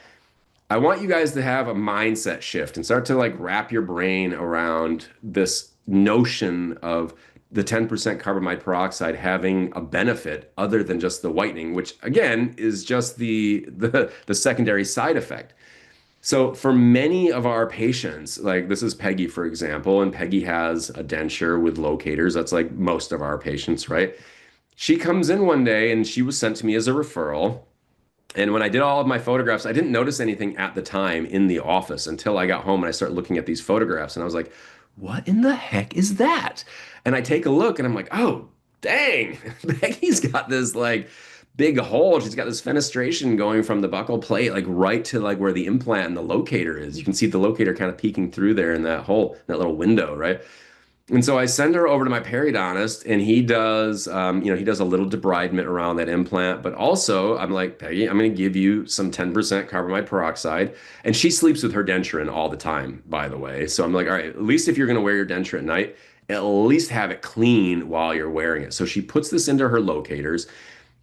I want you guys to have a mindset shift and start to like wrap your brain around this notion of the 10% carbamide peroxide having a benefit other than just the whitening, which again is just the secondary side effect. So for many of our patients, like this is Peggy, for example, and Peggy has a denture with locators. That's like most of our patients, right? She comes in one day and she was sent to me as a referral. And when I did all of my photographs, I didn't notice anything at the time in the office until I got home and I started looking at these photographs and I was like, what in the heck is that? And I take a look and I'm like, oh, dang, Peggy's got this like big hole. She's got this fenestration going from the buccal plate, like right to like where the implant and the locator is. You can see the locator kind of peeking through there in that hole, that little window, right? And so I send her over to my periodontist, and he does, he does a little debridement around that implant. But also, I'm like, Peggy, I'm going to give you some 10% carbamide peroxide. And she sleeps with her denture in all the time, by the way. So I'm like, all right, at least if you're going to wear your denture at night, at least have it clean while you're wearing it. So she puts this into her locators.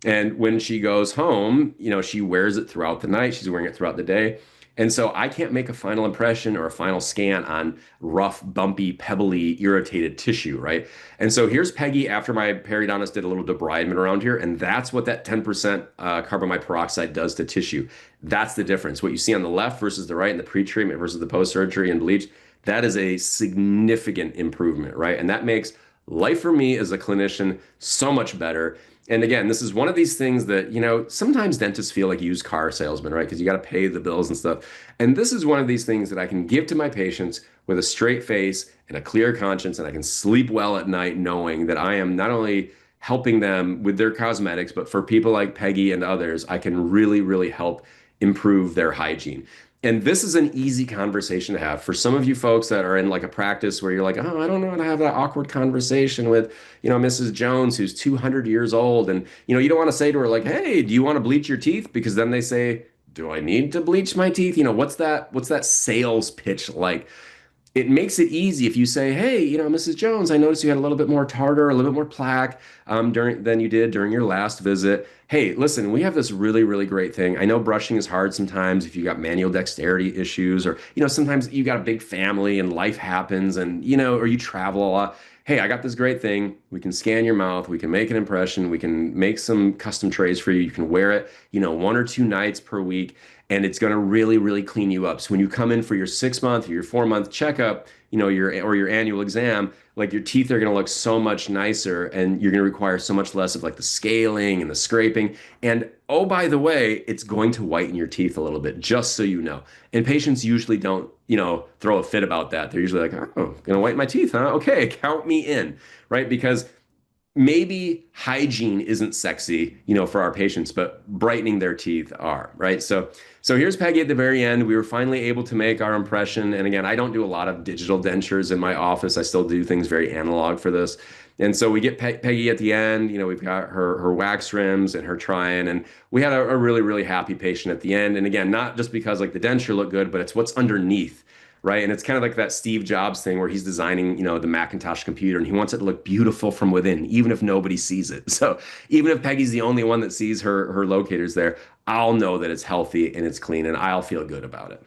And when she goes home, she wears it throughout the night. She's wearing it throughout the day. And so I can't make a final impression or a final scan on rough, bumpy, pebbly, irritated tissue, right? And so here's Peggy after my periodontist did a little debridement around here, and that's what that 10% carbamide peroxide does to tissue. That's the difference. What you see on the left versus the right in the pre-treatment versus the post-surgery and bleach, that is a significant improvement, right? And that makes life for me as a clinician so much better. And again, this is one of these things that, sometimes dentists feel like used car salesmen, right? Because you got to pay the bills and stuff. And this is one of these things that I can give to my patients with a straight face and a clear conscience, and I can sleep well at night knowing that I am not only helping them with their cosmetics, but for people like Peggy and others, I can really, really help improve their hygiene. And this is an easy conversation to have for some of you folks that are in like a practice where you're like, oh, I don't know how to have that awkward conversation with, Mrs. Jones, who's 200 years old. And, you don't want to say to her like, hey, do you want to bleach your teeth? Because then they say, do I need to bleach my teeth? What's that sales pitch like? It makes it easy if you say, hey, Mrs. Jones, I noticed you had a little bit more tartar, a little bit more plaque during than you did during your last visit. Hey, listen, we have this really, really great thing. I know brushing is hard sometimes if you got manual dexterity issues, or sometimes you got a big family and life happens, and or you travel a lot. Hey, I got this great thing. We can scan your mouth. We can make an impression. We can make some custom trays for you. You can wear it, 1 or 2 nights per week, and it's going to really, really clean you up. So when you come in for your 6 month or your 4 month checkup, your annual exam, like your teeth are going to look so much nicer, and you're going to require so much less of like the scaling and the scraping. And oh, by the way, it's going to whiten your teeth a little bit, just so you know. And patients usually don't, throw a fit about that. They're usually like, oh, going to whiten my teeth, huh? Okay, count me in, right? Because maybe hygiene isn't sexy, for our patients, but brightening their teeth are, right? So here's Peggy at the very end. We were finally able to make our impression. And again, I don't do a lot of digital dentures in my office. I still do things very analog for this. And so we get Peggy at the end. We've got her wax rims and her try-in, and we had a really, really happy patient at the end. And again, not just because like the denture looked good, but it's what's underneath, right? And it's kind of like that Steve Jobs thing where he's designing, the Macintosh computer, and he wants it to look beautiful from within, even if nobody sees it. So even if Peggy's the only one that sees her locators there, I'll know that it's healthy and it's clean, and I'll feel good about it.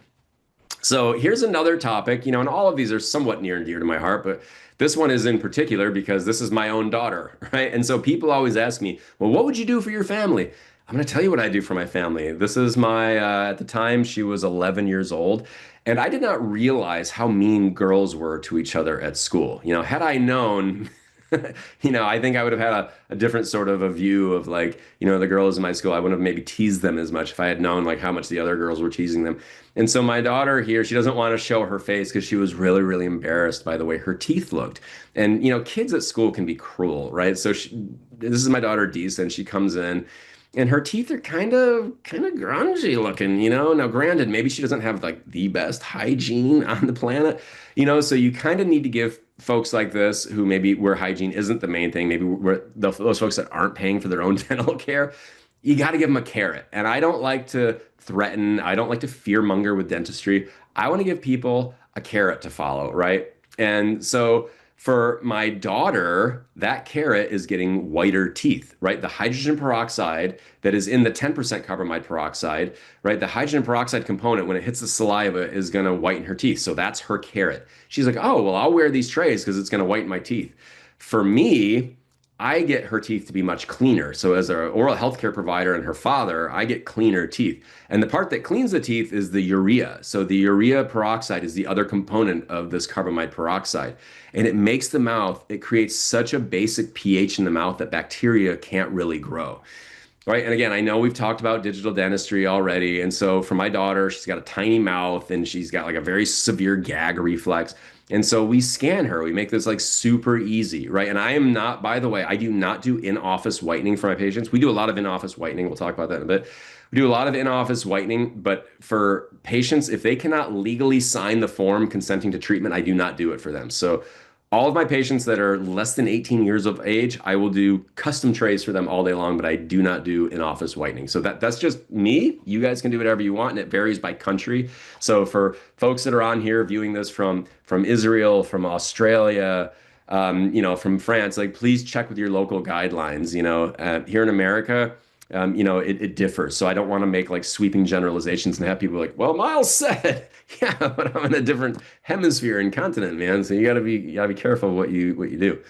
So here's another topic, and all of these are somewhat near and dear to my heart, but this one is in particular because this is my own daughter, right? And so people always ask me, well, what would you do for your family? I'm going to tell you what I do for my family. This is at the time, she was 11 years old. And I did not realize how mean girls were to each other at school. Had I known, I think I would have had a different sort of a view of like, the girls in my school. I wouldn't have maybe teased them as much if I had known like how much the other girls were teasing them. And so my daughter here, she doesn't want to show her face because she was really, really embarrassed by the way her teeth looked. And, kids at school can be cruel, right? So this is my daughter, Deesa, and she comes in and her teeth are kind of grungy looking, Now, granted, maybe she doesn't have like the best hygiene on the planet, so you kind of need to give folks like this who maybe where hygiene isn't the main thing, maybe those folks that aren't paying for their own dental care, you got to give them a carrot. And I don't like to threaten, I don't like to fear monger with dentistry. I want to give people a carrot to follow, right? And so for my daughter, that carrot is getting whiter teeth, right? The hydrogen peroxide that is in the 10% carbamide peroxide, right? The hydrogen peroxide component, when it hits the saliva, is going to whiten her teeth. So that's her carrot. She's like, oh, well, I'll wear these trays because it's going to whiten my teeth. For me, I get her teeth to be much cleaner. So as an oral healthcare provider and her father, I get cleaner teeth. And the part that cleans the teeth is the urea. So the urea peroxide is the other component of this carbamide peroxide. And it makes the mouth, it creates such a basic pH in the mouth that bacteria can't really grow. Right. And again, I know we've talked about digital dentistry already. And so for my daughter, she's got a tiny mouth and she's got like a very severe gag reflex. And so we scan her. We make this like super easy, right? And I am not, by the way, I do not do in-office whitening for my patients. We do a lot of in-office whitening. We'll talk about that in a bit. We do a lot of in-office whitening, but for patients, if they cannot legally sign the form consenting to treatment, I do not do it for them. So all of my patients that are less than 18 years of age, I will do custom trays for them all day long, but I do not do in-office whitening. So that's just me. You guys can do whatever you want, and it varies by country. So for folks that are on here viewing this from Israel, from Australia, from France, like please check with your local guidelines. Here in America, it differs. So I don't want to make like sweeping generalizations and have people like, well, Miles said, yeah, but I'm in a different hemisphere and continent, man. So you gotta be careful what you do.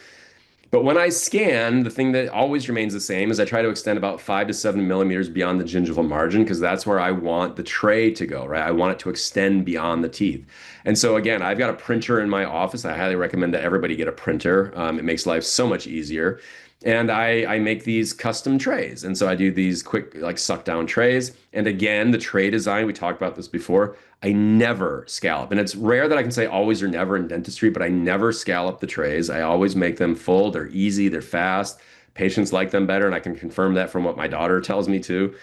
But when I scan, the thing that always remains the same is I try to extend about 5 to 7 millimeters beyond the gingival margin because that's where I want the tray to go, right? I want it to extend beyond the teeth. And so again, I've got a printer in my office. I highly recommend that everybody get a printer. It makes life so much easier. And I make these custom trays. And so I do these quick like suck down trays. And again, the tray design, we talked about this before. I never scallop. And it's rare that I can say always or never in dentistry, but I never scallop the trays. I always make them full. They're easy, they're fast. Patients like them better, and I can confirm that from what my daughter tells me too.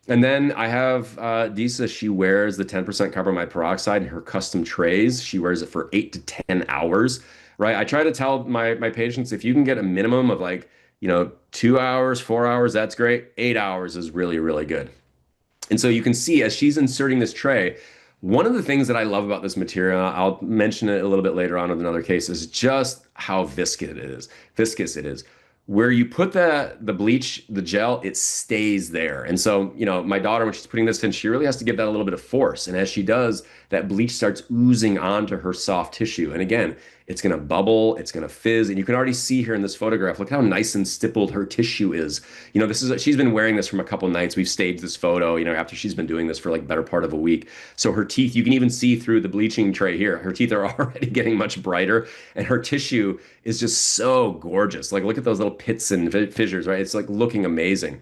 And then I have Disa, she wears the 10% carbamide peroxide in her custom trays. She wears it for 8 to 10 hours, right? I try to tell my patients if you can get a minimum of like, 2 hours, 4 hours, that's great. 8 hours is really, really good. And so you can see as she's inserting this tray, one of the things that I love about this material, I'll mention it a little bit later on with another case, is just how viscous it is. Viscous it is. Where you put the bleach, the gel, it stays there. And so, my daughter, when she's putting this in, she really has to give that a little bit of force. And as she does, that bleach starts oozing onto her soft tissue. And again, it's going to bubble, it's going to fizz, and you can already see here in this photograph, look how nice and stippled her tissue is. She's been wearing this from a couple nights. We've staged this photo, after she's been doing this for like better part of a week. So her teeth, you can even see through the bleaching tray here. Her teeth are already getting much brighter, and her tissue is just so gorgeous. Like look at those little pits and fissures, right? It's like looking amazing.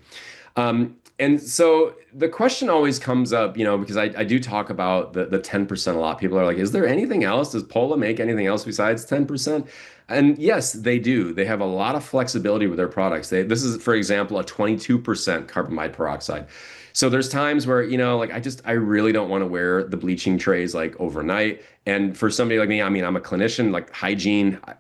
And so the question always comes up, because I do talk about the 10% a lot. People are like, is there anything else? Does Pola make anything else besides 10%? And yes, they do. They have a lot of flexibility with their products. This is, for example, a 22% carbamide peroxide. So there's times where, like I really don't want to wear the bleaching trays like overnight. And for somebody like me, I mean, I'm a clinician, like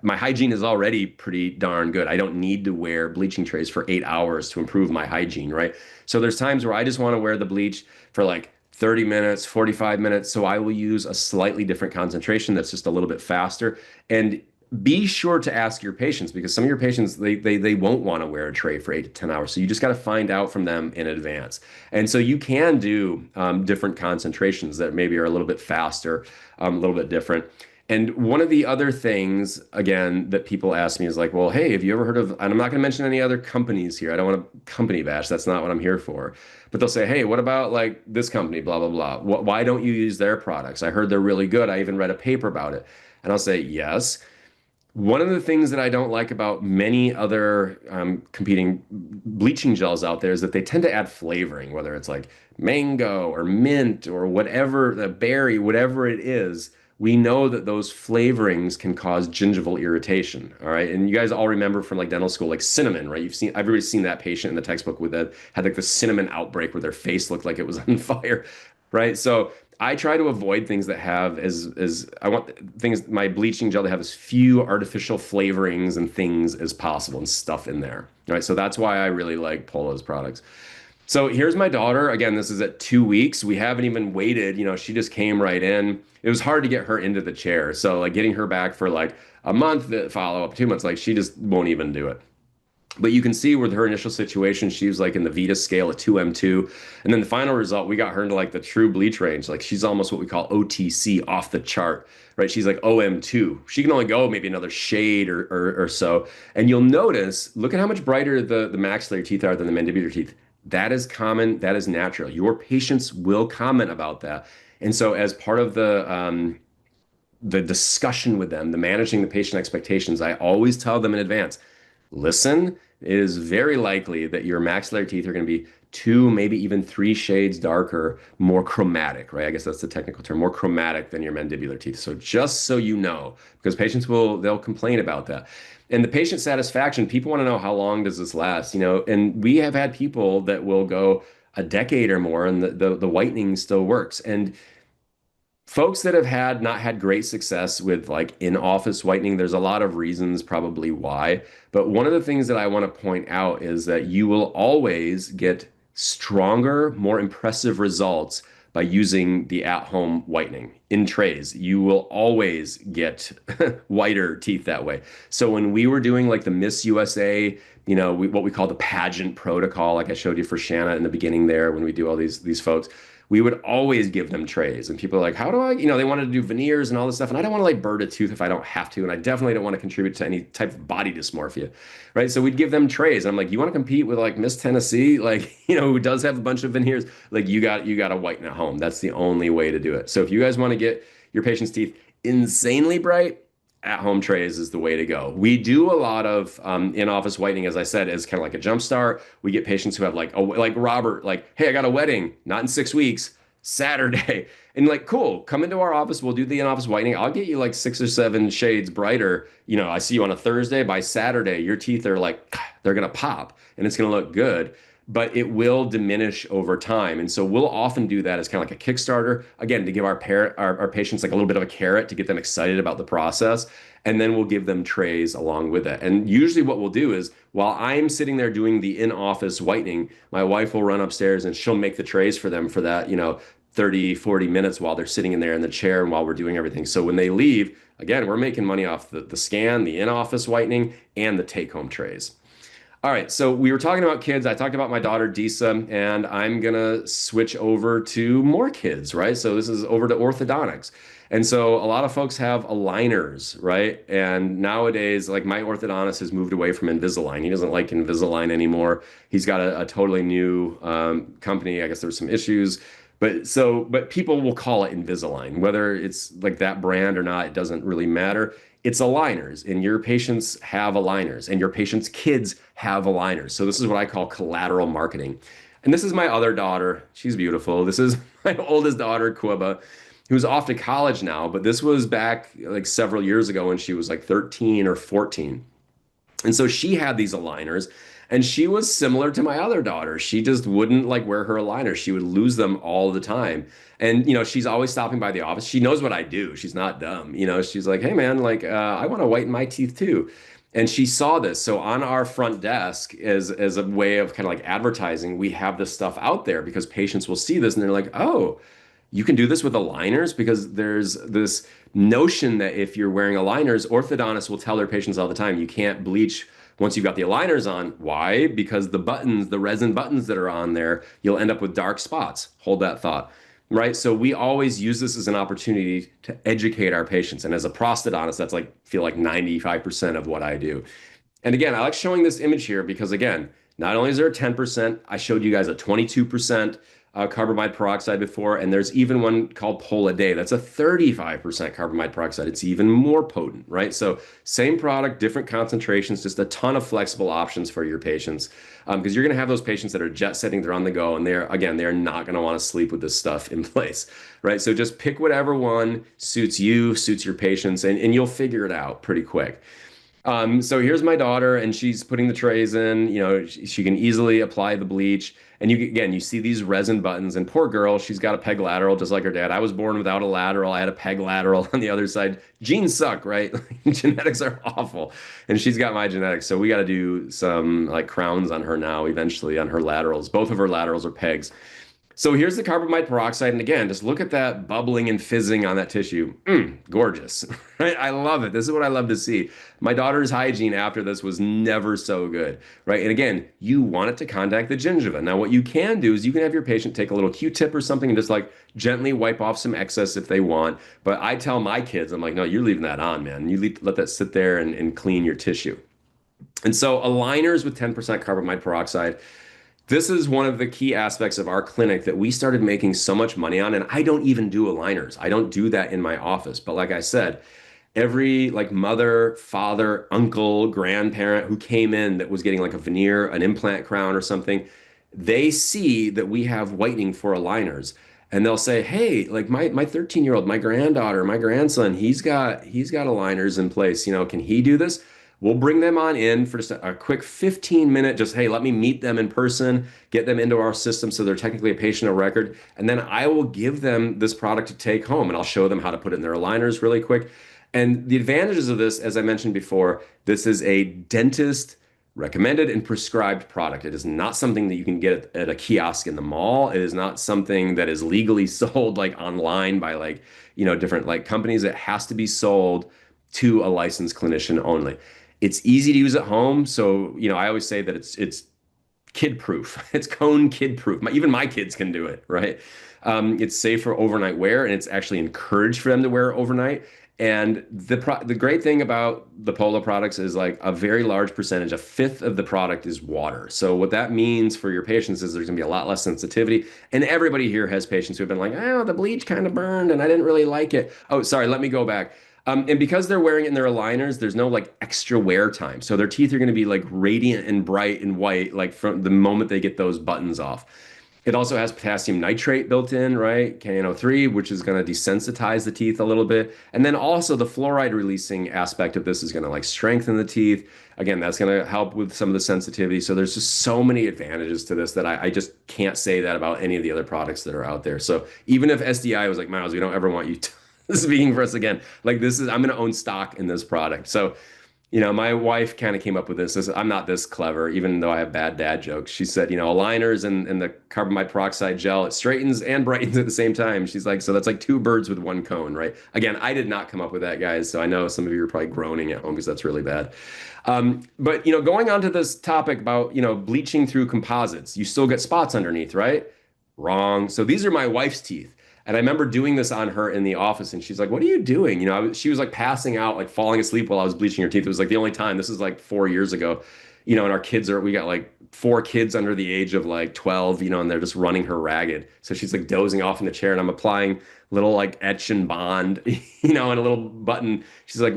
my hygiene is already pretty darn good. I don't need to wear bleaching trays for 8 hours to improve my hygiene, right? So there's times where I just want to wear the bleach for like 30 minutes, 45 minutes. So I will use a slightly different concentration that's just a little bit faster. And be sure to ask your patients because some of your patients they won't want to wear a tray for 8 to 10 hours. So you just got to find out from them in advance. And so you can do different concentrations that maybe are a little bit faster, a little bit different. And one of the other things, again, that people ask me is like, well, hey, have you ever heard of, and I'm not going to mention any other companies here. I don't want to company bash. That's not what I'm here for. But they'll say, hey, what about like this company, blah, blah, blah. Why don't you use their products? I heard they're really good. I even read a paper about it. And I'll say, yes. One of the things that I don't like about many other competing bleaching gels out there is that they tend to add flavoring, whether it's like mango or mint or whatever, the berry, whatever it is. We know that those flavorings can cause gingival irritation. All right. And you guys all remember from like dental school, like cinnamon, right? Everybody's seen that patient in the textbook with that had like the cinnamon outbreak where their face looked like it was on fire, right? So I try to avoid things that have as I want things my bleaching gel to have as few artificial flavorings and things as possible and stuff in there. Right. So that's why I really like Polo's products. So here's my daughter. Again, this is at 2 weeks. We haven't even waited. She just came right in. It was hard to get her into the chair. So like getting her back for like a month, the follow up 2 months, like she just won't even do it. But you can see with her initial situation, she was like in the Vita scale at 2M2. And then the final result, we got her into like the true bleach range. Like she's almost what we call OTC, off the chart, right? She's like OM2. She can only go maybe another shade or so. And you'll notice, look at how much brighter the maxillary teeth are than the mandibular teeth. That is common. That is natural. Your patients will comment about that. And so as part of the discussion with them, the managing the patient expectations, I always tell them in advance, listen, it is very likely that your maxillary teeth are going to be two, maybe even three shades darker, more chromatic, right? I guess that's the technical term, more chromatic than your mandibular teeth. So just so you know, because patients they'll complain about that. And the patient satisfaction, people want to know how long does this last, and we have had people that will go a decade or more and the whitening still works. And folks that have not had great success with like in-office whitening, there's a lot of reasons probably why. But one of the things that I want to point out is that you will always get stronger, more impressive results by using the at-home whitening in trays. You will always get whiter teeth that way. So when we were doing like the Miss USA, what we call the pageant protocol, like I showed you for Shanna in the beginning there, when we do all these folks, we would always give them trays. And people are like, how do I, they wanted to do veneers and all this stuff. And I don't want to like burn a tooth if I don't have to. And I definitely don't want to contribute to any type of body dysmorphia, right? So we'd give them trays. And I'm like, you want to compete with like Miss Tennessee, like, who does have a bunch of veneers? Like you got to whiten at home. That's the only way to do it. So if you guys want to get your patient's teeth insanely bright, at-home trays is the way to go. We do a lot of in-office whitening, as I said, as kind of like a jump start. We get patients who have like Robert, like, hey, I got a wedding, not in 6 weeks, Saturday. And like, cool, come into our office. We'll do the in-office whitening. I'll get you like 6 or 7 shades brighter. I see you on a Thursday. By Saturday, your teeth are like, they're gonna pop and it's gonna look good, but it will diminish over time. And so we'll often do that as kind of like a Kickstarter, again, to give our patients like a little bit of a carrot to get them excited about the process. And then we'll give them trays along with it. And usually what we'll do is while I'm sitting there doing the in-office whitening, my wife will run upstairs and she'll make the trays for them for that, 30, 40 minutes while they're sitting in there in the chair and while we're doing everything. So when they leave, again, we're making money off the scan, the in-office whitening, and the take-home trays. All right, so we were talking about kids. I talked about my daughter Disa, and I'm gonna switch over to more kids, right? So this is over to orthodontics. And so a lot of folks have aligners, right? And nowadays, like my orthodontist has moved away from Invisalign. He doesn't like Invisalign anymore. He's got a totally new company. I guess there were some issues. But people will call it Invisalign, whether it's like that brand or not, it doesn't really matter. It's aligners, and your patients have aligners, and your patients' kids have aligners. So this is what I call collateral marketing. And this is my other daughter. She's beautiful. This is my oldest daughter, Quiba, who's off to college now, but this was back like several years ago when she was like 13 or 14. And so she had these aligners, and she was similar to my other daughter. She just wouldn't like wear her aligners. She would lose them all the time. And she's always stopping by the office. She knows what I do. She's not dumb. She's like, "Hey man, like I want to whiten my teeth too." And she saw this. So on our front desk, as a way of kind of like advertising, we have this stuff out there because patients will see this and they're like, "Oh, you can do this with aligners," because there's this notion that if you're wearing aligners, orthodontists will tell their patients all the time, you can't bleach once you've got the aligners on. Why? Because the buttons, the resin buttons that are on there, you'll end up with dark spots. Hold that thought. Right. So we always use this as an opportunity to educate our patients. And as a prosthodontist, that's like feel like 95% of what I do. And again, I like showing this image here because again, not only is there a 10%, I showed you guys a 22% carbamide peroxide before, and there's even one called Pola Day. That's a 35% carbamide peroxide. It's even more potent, right? So same product, different concentrations, just a ton of flexible options for your patients. Because you're going to have those patients that are jet setting, they're on the go, and they're not going to want to sleep with this stuff in place, right? So just pick whatever one suits you, suits your patients, and you'll figure it out pretty quick. So here's my daughter, and she's putting the trays in. She can easily apply the bleach. And you see these resin buttons. And poor girl, she's got a peg lateral, just like her dad. I was born without a lateral. I had a peg lateral on the other side. Genes suck, right? Genetics are awful. And she's got my genetics. So we got to do some like crowns on her now, eventually on her laterals. Both of her laterals are pegs. So here's the carbamide peroxide. And again, just look at that bubbling and fizzing on that tissue. Gorgeous, right? I love it. This is what I love to see. My daughter's hygiene after this was never so good, right? And again, you want it to contact the gingiva. Now, what you can do is you can have your patient take a little Q-tip or something and just like gently wipe off some excess if they want. But I tell my kids, I'm like, no, you're leaving that on, man. Let that sit there and clean your tissue. And so aligners with 10% carbamide peroxide. This is one of the key aspects of our clinic that we started making so much money on. And I don't even do aligners. I don't do that in my office. But like I said, every like mother, father, uncle, grandparent who came in that was getting like a veneer, an implant crown or something, they see that we have whitening for aligners. And they'll say, hey, like my 13-year-old, my granddaughter, my grandson, he's got aligners in place. Can he do this? We'll bring them on in for just a quick 15-minute, just, hey, let me meet them in person, get them into our system so they're technically a patient of record. And then I will give them this product to take home and I'll show them how to put it in their aligners really quick. And the advantages of this, as I mentioned before, this is a dentist recommended and prescribed product. It is not something that you can get at a kiosk in the mall. It is not something that is legally sold like online by like, different like companies. It has to be sold to a licensed clinician only. It's easy to use at home. So, I always say that it's kid proof. It's cone kid proof. Even my kids can do it, right? It's safe for overnight wear, and it's actually encouraged for them to wear overnight. And the great thing about the Polo products is like a very large percentage, a fifth of the product is water. So what that means for your patients is there's gonna be a lot less sensitivity. And everybody here has patients who've been like, oh, the bleach kind of burned and I didn't really like it. Oh, sorry, let me go back. And because they're wearing it in their aligners, there's no like extra wear time. So their teeth are going to be like radiant and bright and white, like from the moment they get those buttons off. It also has potassium nitrate built in, right? KNO3, which is going to desensitize the teeth a little bit. And then also the fluoride releasing aspect of this is going to like strengthen the teeth. Again, that's going to help with some of the sensitivity. So there's just so many advantages to this that I just can't say that about any of the other products that are out there. So even if SDI was like, Miles, we don't ever want you speaking for us again, like this is, I'm going to own stock in this product. So my wife kind of came up with this. I'm not this clever, even though I have bad dad jokes. She said, aligners and the carbamide peroxide gel, it straightens and brightens at the same time. She's like, so that's like two birds with one cone, right? Again, I did not come up with that, guys. So I know some of you are probably groaning at home because that's really bad. But going on to this topic about, bleaching through composites, you still get spots underneath, right? Wrong. So these are my wife's teeth. And I remember doing this on her in the office, and she's like, "What are you doing?" She was like passing out, like falling asleep while I was bleaching her teeth. It was like the only time. This is like 4 years ago, and our kids we got like four kids under the age of like 12, and they're just running her ragged. So she's like dozing off in the chair, and I'm applying little like etch and bond, and a little button. She's like,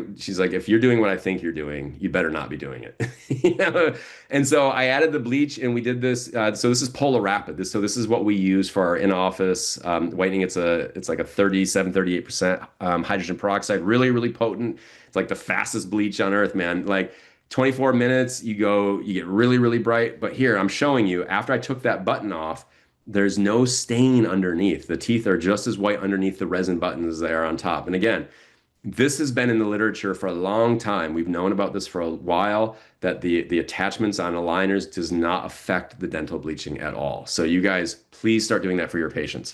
if you're doing what I think you're doing, you better not be doing it. And so I added the bleach, and we did this. So this is Polar Rapid. This is what we use for our in-office whitening. It's like a 38% hydrogen peroxide, really, really potent. It's like the fastest bleach on earth, man. Like 24 minutes, you get really, really bright. But here, I'm showing you, after I took that button off, there's no stain underneath. The teeth are just as white underneath the resin buttons as they are on top. And again, this has been in the literature for a long time. We've known about this for a while, that the attachments on aligners does not affect the dental bleaching at all. So you guys, please start doing that for your patients.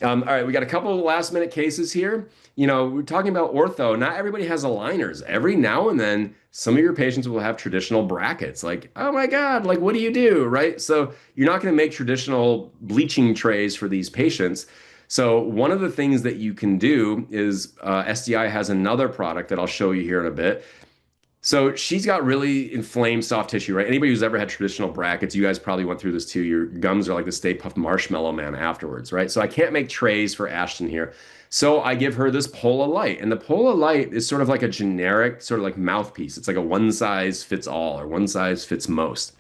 All right, we got a couple of last minute cases here. We're talking about ortho. Not everybody has aligners. Every now and then, some of your patients will have traditional brackets. Like, oh my God, like what do you do, right? So you're not going to make traditional bleaching trays for these patients. So one of the things that you can do is SDI has another product that I'll show you here in a bit. So she's got really inflamed soft tissue, right? Anybody who's ever had traditional brackets, you guys probably went through this too. Your gums are like the Stay Puft Marshmallow Man afterwards, right? So I can't make trays for Ashton here. So I give her this Pola Light. And the Pola Light is sort of like a generic, sort of like mouthpiece. It's like a one size fits all or one size fits most.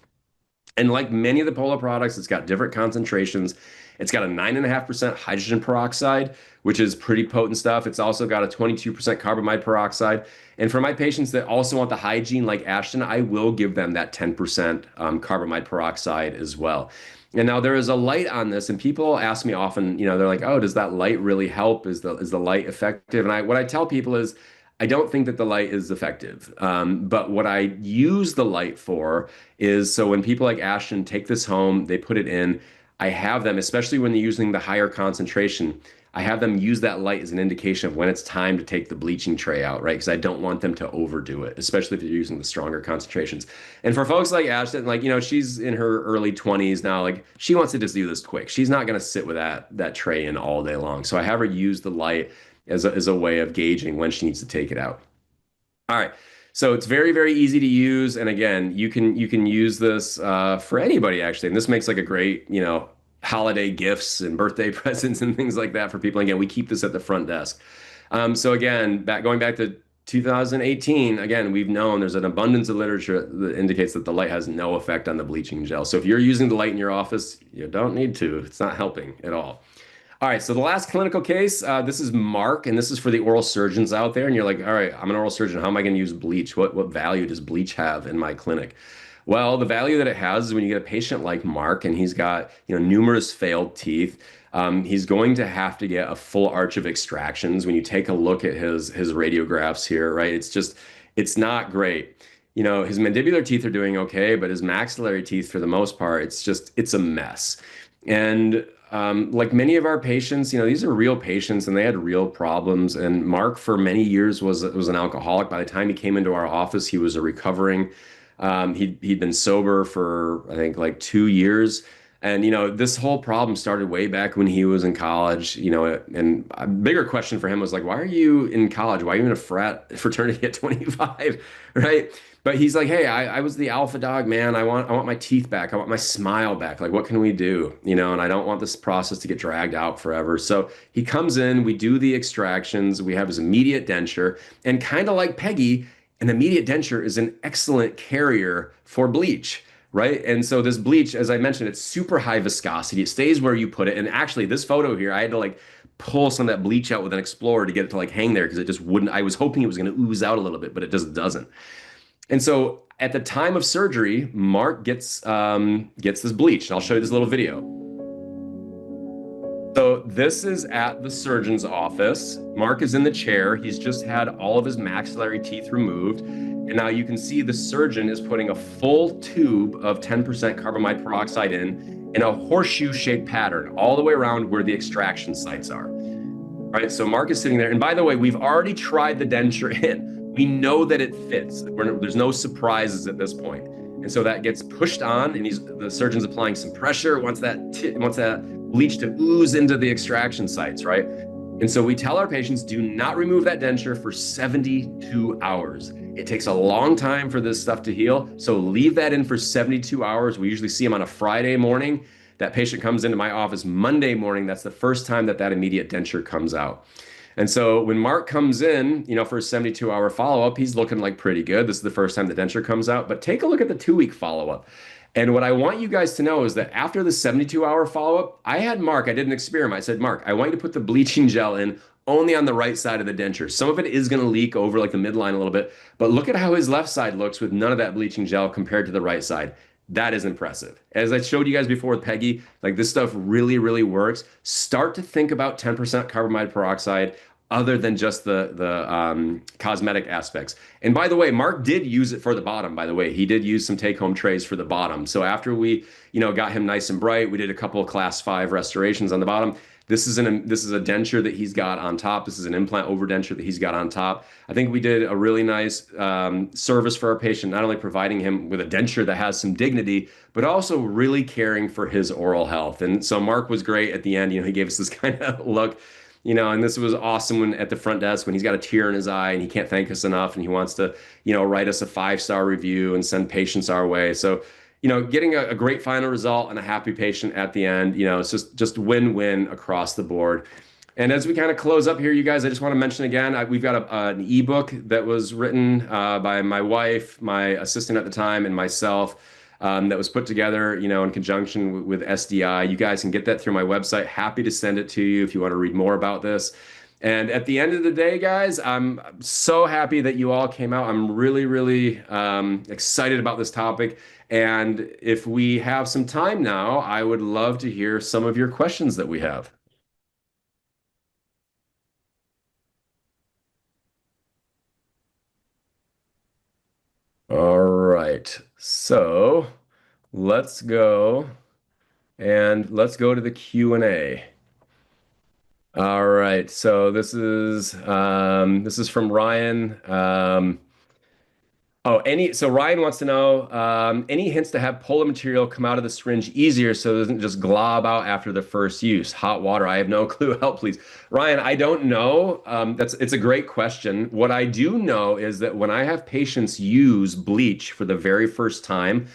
And like many of the Pola products, it's got different concentrations. It's got a 9.5% hydrogen peroxide, which is pretty potent stuff. It's also got a 22% carbamide peroxide. And for my patients that also want the hygiene like Ashton, I will give them that 10% carbamide peroxide as well. And now there is a light on this, and people ask me often, they're like, "Oh, does that light really help? Is the light effective?" And what I tell people is, I don't think that the light is effective. But what I use the light for is so when people like Ashton take this home, they put it in. I have them, especially when they're using the higher concentration, I have them use that light as an indication of when it's time to take the bleaching tray out, right? Because I don't want them to overdo it, especially if they're using the stronger concentrations. And for folks like Ashton, like, she's in her early 20s now, like she wants to just do this quick. She's not going to sit with that tray in all day long. So I have her use the light as a way of gauging when she needs to take it out. All right. So it's very, very easy to use. And again, you can use this for anybody actually. And this makes like a great, holiday gifts and birthday presents and things like that for people. Again, we keep this at the front desk. So again, going back to 2018, again, we've known there's an abundance of literature that indicates that the light has no effect on the bleaching gel. So if you're using the light in your office, you don't need to. It's not helping at all. All right, so the last clinical case, this is Mark, and this is for the oral surgeons out there. And you're like, all right, I'm an oral surgeon. How am I going to use bleach? What value does bleach have in my clinic? Well, the value that it has is when you get a patient like Mark, and he's got numerous failed teeth. He's going to have to get a full arch of extractions. When you take a look at his radiographs here, right? It's not great. His mandibular teeth are doing okay, but his maxillary teeth, for the most part, it's a mess. And like many of our patients, these are real patients and they had real problems. And Mark, for many years, was an alcoholic. By the time he came into our office, he was a recovering. He'd been sober for, I think, like 2 years. And this whole problem started way back when he was in college. And a bigger question for him was like, why are you in college? Why are you in a fraternity at 25, right? But he's like, hey, I was the alpha dog, man. I want my teeth back. I want my smile back. Like, what can we do? And I don't want this process to get dragged out forever. So he comes in, we do the extractions, we have his immediate denture, and kind of like Peggy, an immediate denture is an excellent carrier for bleach. Right. And so this bleach, as I mentioned, it's super high viscosity. It stays where you put it. And actually, this photo here, I had to like pull some of that bleach out with an Explorer to get it to like hang there because it just wouldn't. I was hoping it was going to ooze out a little bit, but it just doesn't. And so at the time of surgery, Mark gets this bleach. And I'll show you this little video. So this is at the surgeon's office. Mark is in the chair. He's just had all of his maxillary teeth removed. And now you can see the surgeon is putting a full tube of 10% carbamide peroxide in a horseshoe-shaped pattern all the way around where the extraction sites are. All right, so Mark is sitting there. And by the way, we've already tried the denture in. We know that it fits. There's no surprises at this point. And so that gets pushed on, and the surgeon's applying some pressure, wants that bleach to ooze into the extraction sites, right? And so we tell our patients, do not remove that denture for 72 hours. It takes a long time for this stuff to heal. So leave that in for 72 hours. We usually see them on a Friday morning. That patient comes into my office Monday morning. That's the first time that immediate denture comes out. And so when Mark comes in, for a 72-hour follow-up, he's looking like pretty good. This is the first time the denture comes out. But take a look at the 2-week follow-up. And what I want you guys to know is that after the 72-hour follow-up, I did an experiment. I said, Mark, I want you to put the bleaching gel in only on the right side of the denture. Some of it is going to leak over like the midline a little bit, but look at how his left side looks with none of that bleaching gel compared to the right side. That is impressive. As I showed you guys before with Peggy, like this stuff really, really works. Start to think about 10% carbamide peroxide other than just the cosmetic aspects. And by the way, Mark did use it for the bottom, by the way. He did use some take-home trays for the bottom. So after we, got him nice and bright, we did a couple of class 5 restorations on the bottom. This is a denture that he's got on top. This is an implant overdenture that he's got on top. I think we did a really nice service for our patient, not only providing him with a denture that has some dignity, but also really caring for his oral health. And so Mark was great at the end. He gave us this kind of look, and this was awesome when at the front desk when he's got a tear in his eye and he can't thank us enough and he wants to, write us a 5-star review and send patients our way. So getting a great final result and a happy patient at the end, it's just win-win across the board. And as we kind of close up here, you guys, I just want to mention again, we've got an ebook that was written by my wife, my assistant at the time, and myself that was put together, in conjunction with SDI. You guys can get that through my website. Happy to send it to you if you want to read more about this. And at the end of the day, guys, I'm so happy that you all came out. I'm really, really excited about this topic. And if we have some time now, I would love to hear some of your questions that we have. All right. So let's go to the Q&A. All right. So this is from Ryan. So Ryan wants to know, any hints to have polar material come out of the syringe easier so it doesn't just glob out after the first use? Hot water, I have no clue. Help, please. Ryan, I don't know. It's a great question. What I do know is that when I have patients use bleach for the very first time,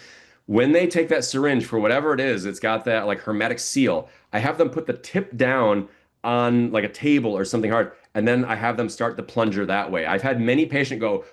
when they take that syringe for whatever it is, it's got that like hermetic seal. I have them put the tip down on like a table or something hard, and then I have them start the plunger that way. I've had many patients go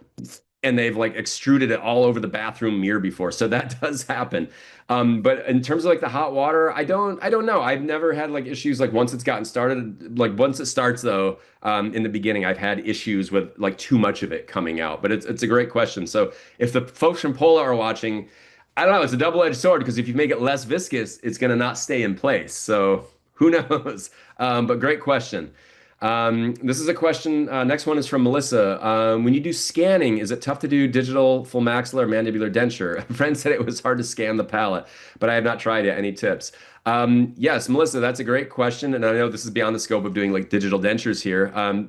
and they've like extruded it all over the bathroom mirror before. So that does happen. But in terms of like the hot water, I don't know. I've never had like issues like once it's gotten started. Like once it starts though, in the beginning, I've had issues with like too much of it coming out. But it's a great question. So if the folks from Pola are watching, I don't know, it's a double-edged sword because if you make it less viscous, it's going to not stay in place. So who knows? But great question. This is a question. Next one is from Melissa. When you do scanning, is it tough to do digital full maxillar mandibular denture? A friend said it was hard to scan the palate, but I have not tried it. Any tips? Yes, Melissa, that's a great question. And I know this is beyond the scope of doing like digital dentures here.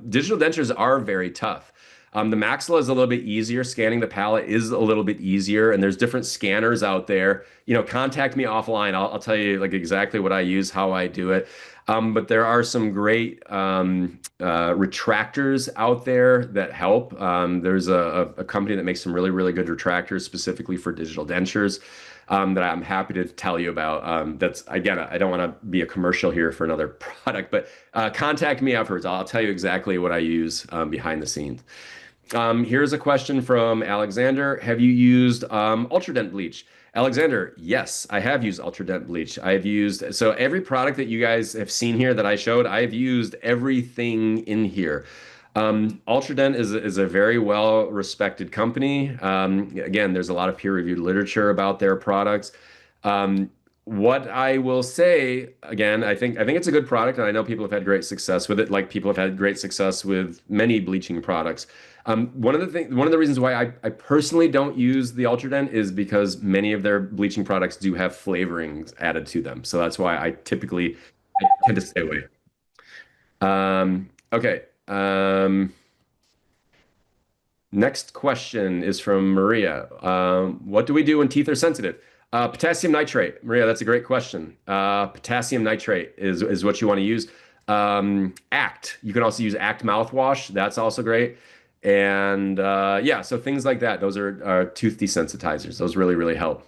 Digital dentures are very tough. The maxilla is a little bit easier. Scanning the palate is a little bit easier, and there's different scanners out there. Contact me offline. I'll tell you like exactly what I use, how I do it. But there are some great retractors out there that help. There's a company that makes some really, really good retractors specifically for digital dentures that I'm happy to tell you about. That's again, I don't want to be a commercial here for another product, but contact me afterwards. I'll tell you exactly what I use behind the scenes. Here's a question from Alexander. Have you used Ultradent bleach? Alexander, yes, I have used Ultradent bleach. I've used, so every product that you guys have seen here that I showed, I've used everything in here. Ultradent is a very well respected company. Again, there's a lot of peer-reviewed literature about their products. Um, what I will say, again, I think it's a good product, and I know people have had great success with it, like people have had great success with many bleaching products. One of the reasons why I personally don't use the Ultradent is because many of their bleaching products do have flavorings added to them. So that's why I tend to stay away. Okay. Next question is from Maria. What do we do when teeth are sensitive? Potassium nitrate. Maria, that's a great question. Potassium nitrate is what you want to use. Act. You can also use Act mouthwash. That's also great. And yeah, so things like that. Those are tooth desensitizers. Those really, really help.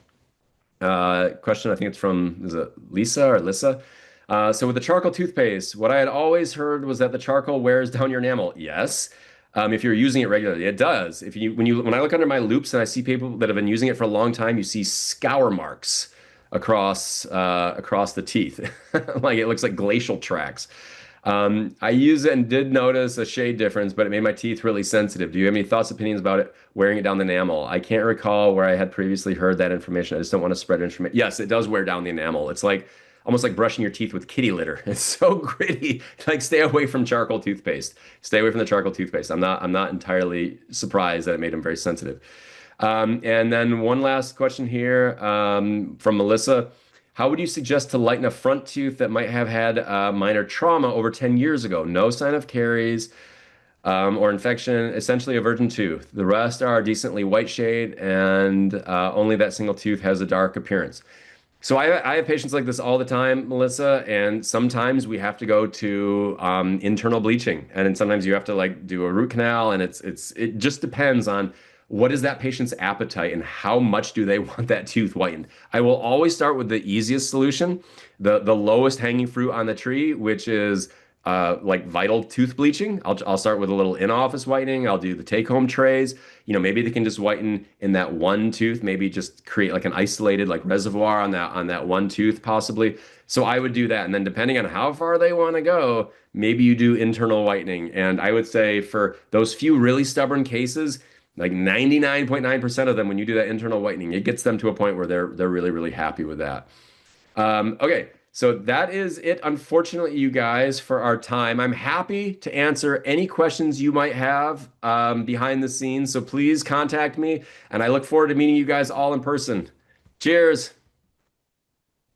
Question, I think it's from, is it Lisa or Lissa? So with the charcoal toothpaste, what I had always heard was that the charcoal wears down your enamel. Yes. If you're using it regularly, it does. When I look under my loupes and I see people that have been using it for a long time, you see scour marks across the teeth. Like it looks like glacial tracks. I use it and did notice a shade difference, but it made my teeth really sensitive. Do you have any thoughts, opinions about it wearing it down the enamel? I can't recall where I had previously heard that information. I just don't want to spread information. Yes, it does wear down the enamel. It's like almost like brushing your teeth with kitty litter. It's so gritty. Like stay away from charcoal toothpaste. Stay away from the charcoal toothpaste. I'm not entirely surprised that it made them very sensitive. And then one last question here from Melissa. How would you suggest to lighten a front tooth that might have had minor trauma over 10 years ago? No sign of caries or infection, essentially a virgin tooth. The rest are decently white shade, and only that single tooth has a dark appearance. So I have patients like this all the time, Melissa, and sometimes we have to go to internal bleaching, and then sometimes you have to like do a root canal, and it just depends on what is that patient's appetite and how much do they want that tooth whitened. I will always start with the easiest solution, the lowest hanging fruit on the tree, which is like vital tooth bleaching. I'll start with a little in-office whitening. I'll do the take-home trays. Maybe they can just whiten in that one tooth, maybe just create like an isolated like reservoir on that one tooth possibly. So I would do that. And then depending on how far they want to go, maybe you do internal whitening. And I would say for those few really stubborn cases, like 99.9% of them, when you do that internal whitening, it gets them to a point where they're really, really happy with that. Okay, so that is it, unfortunately, you guys, for our time. I'm happy to answer any questions you might have behind the scenes. So please contact me, and I look forward to meeting you guys all in person. Cheers.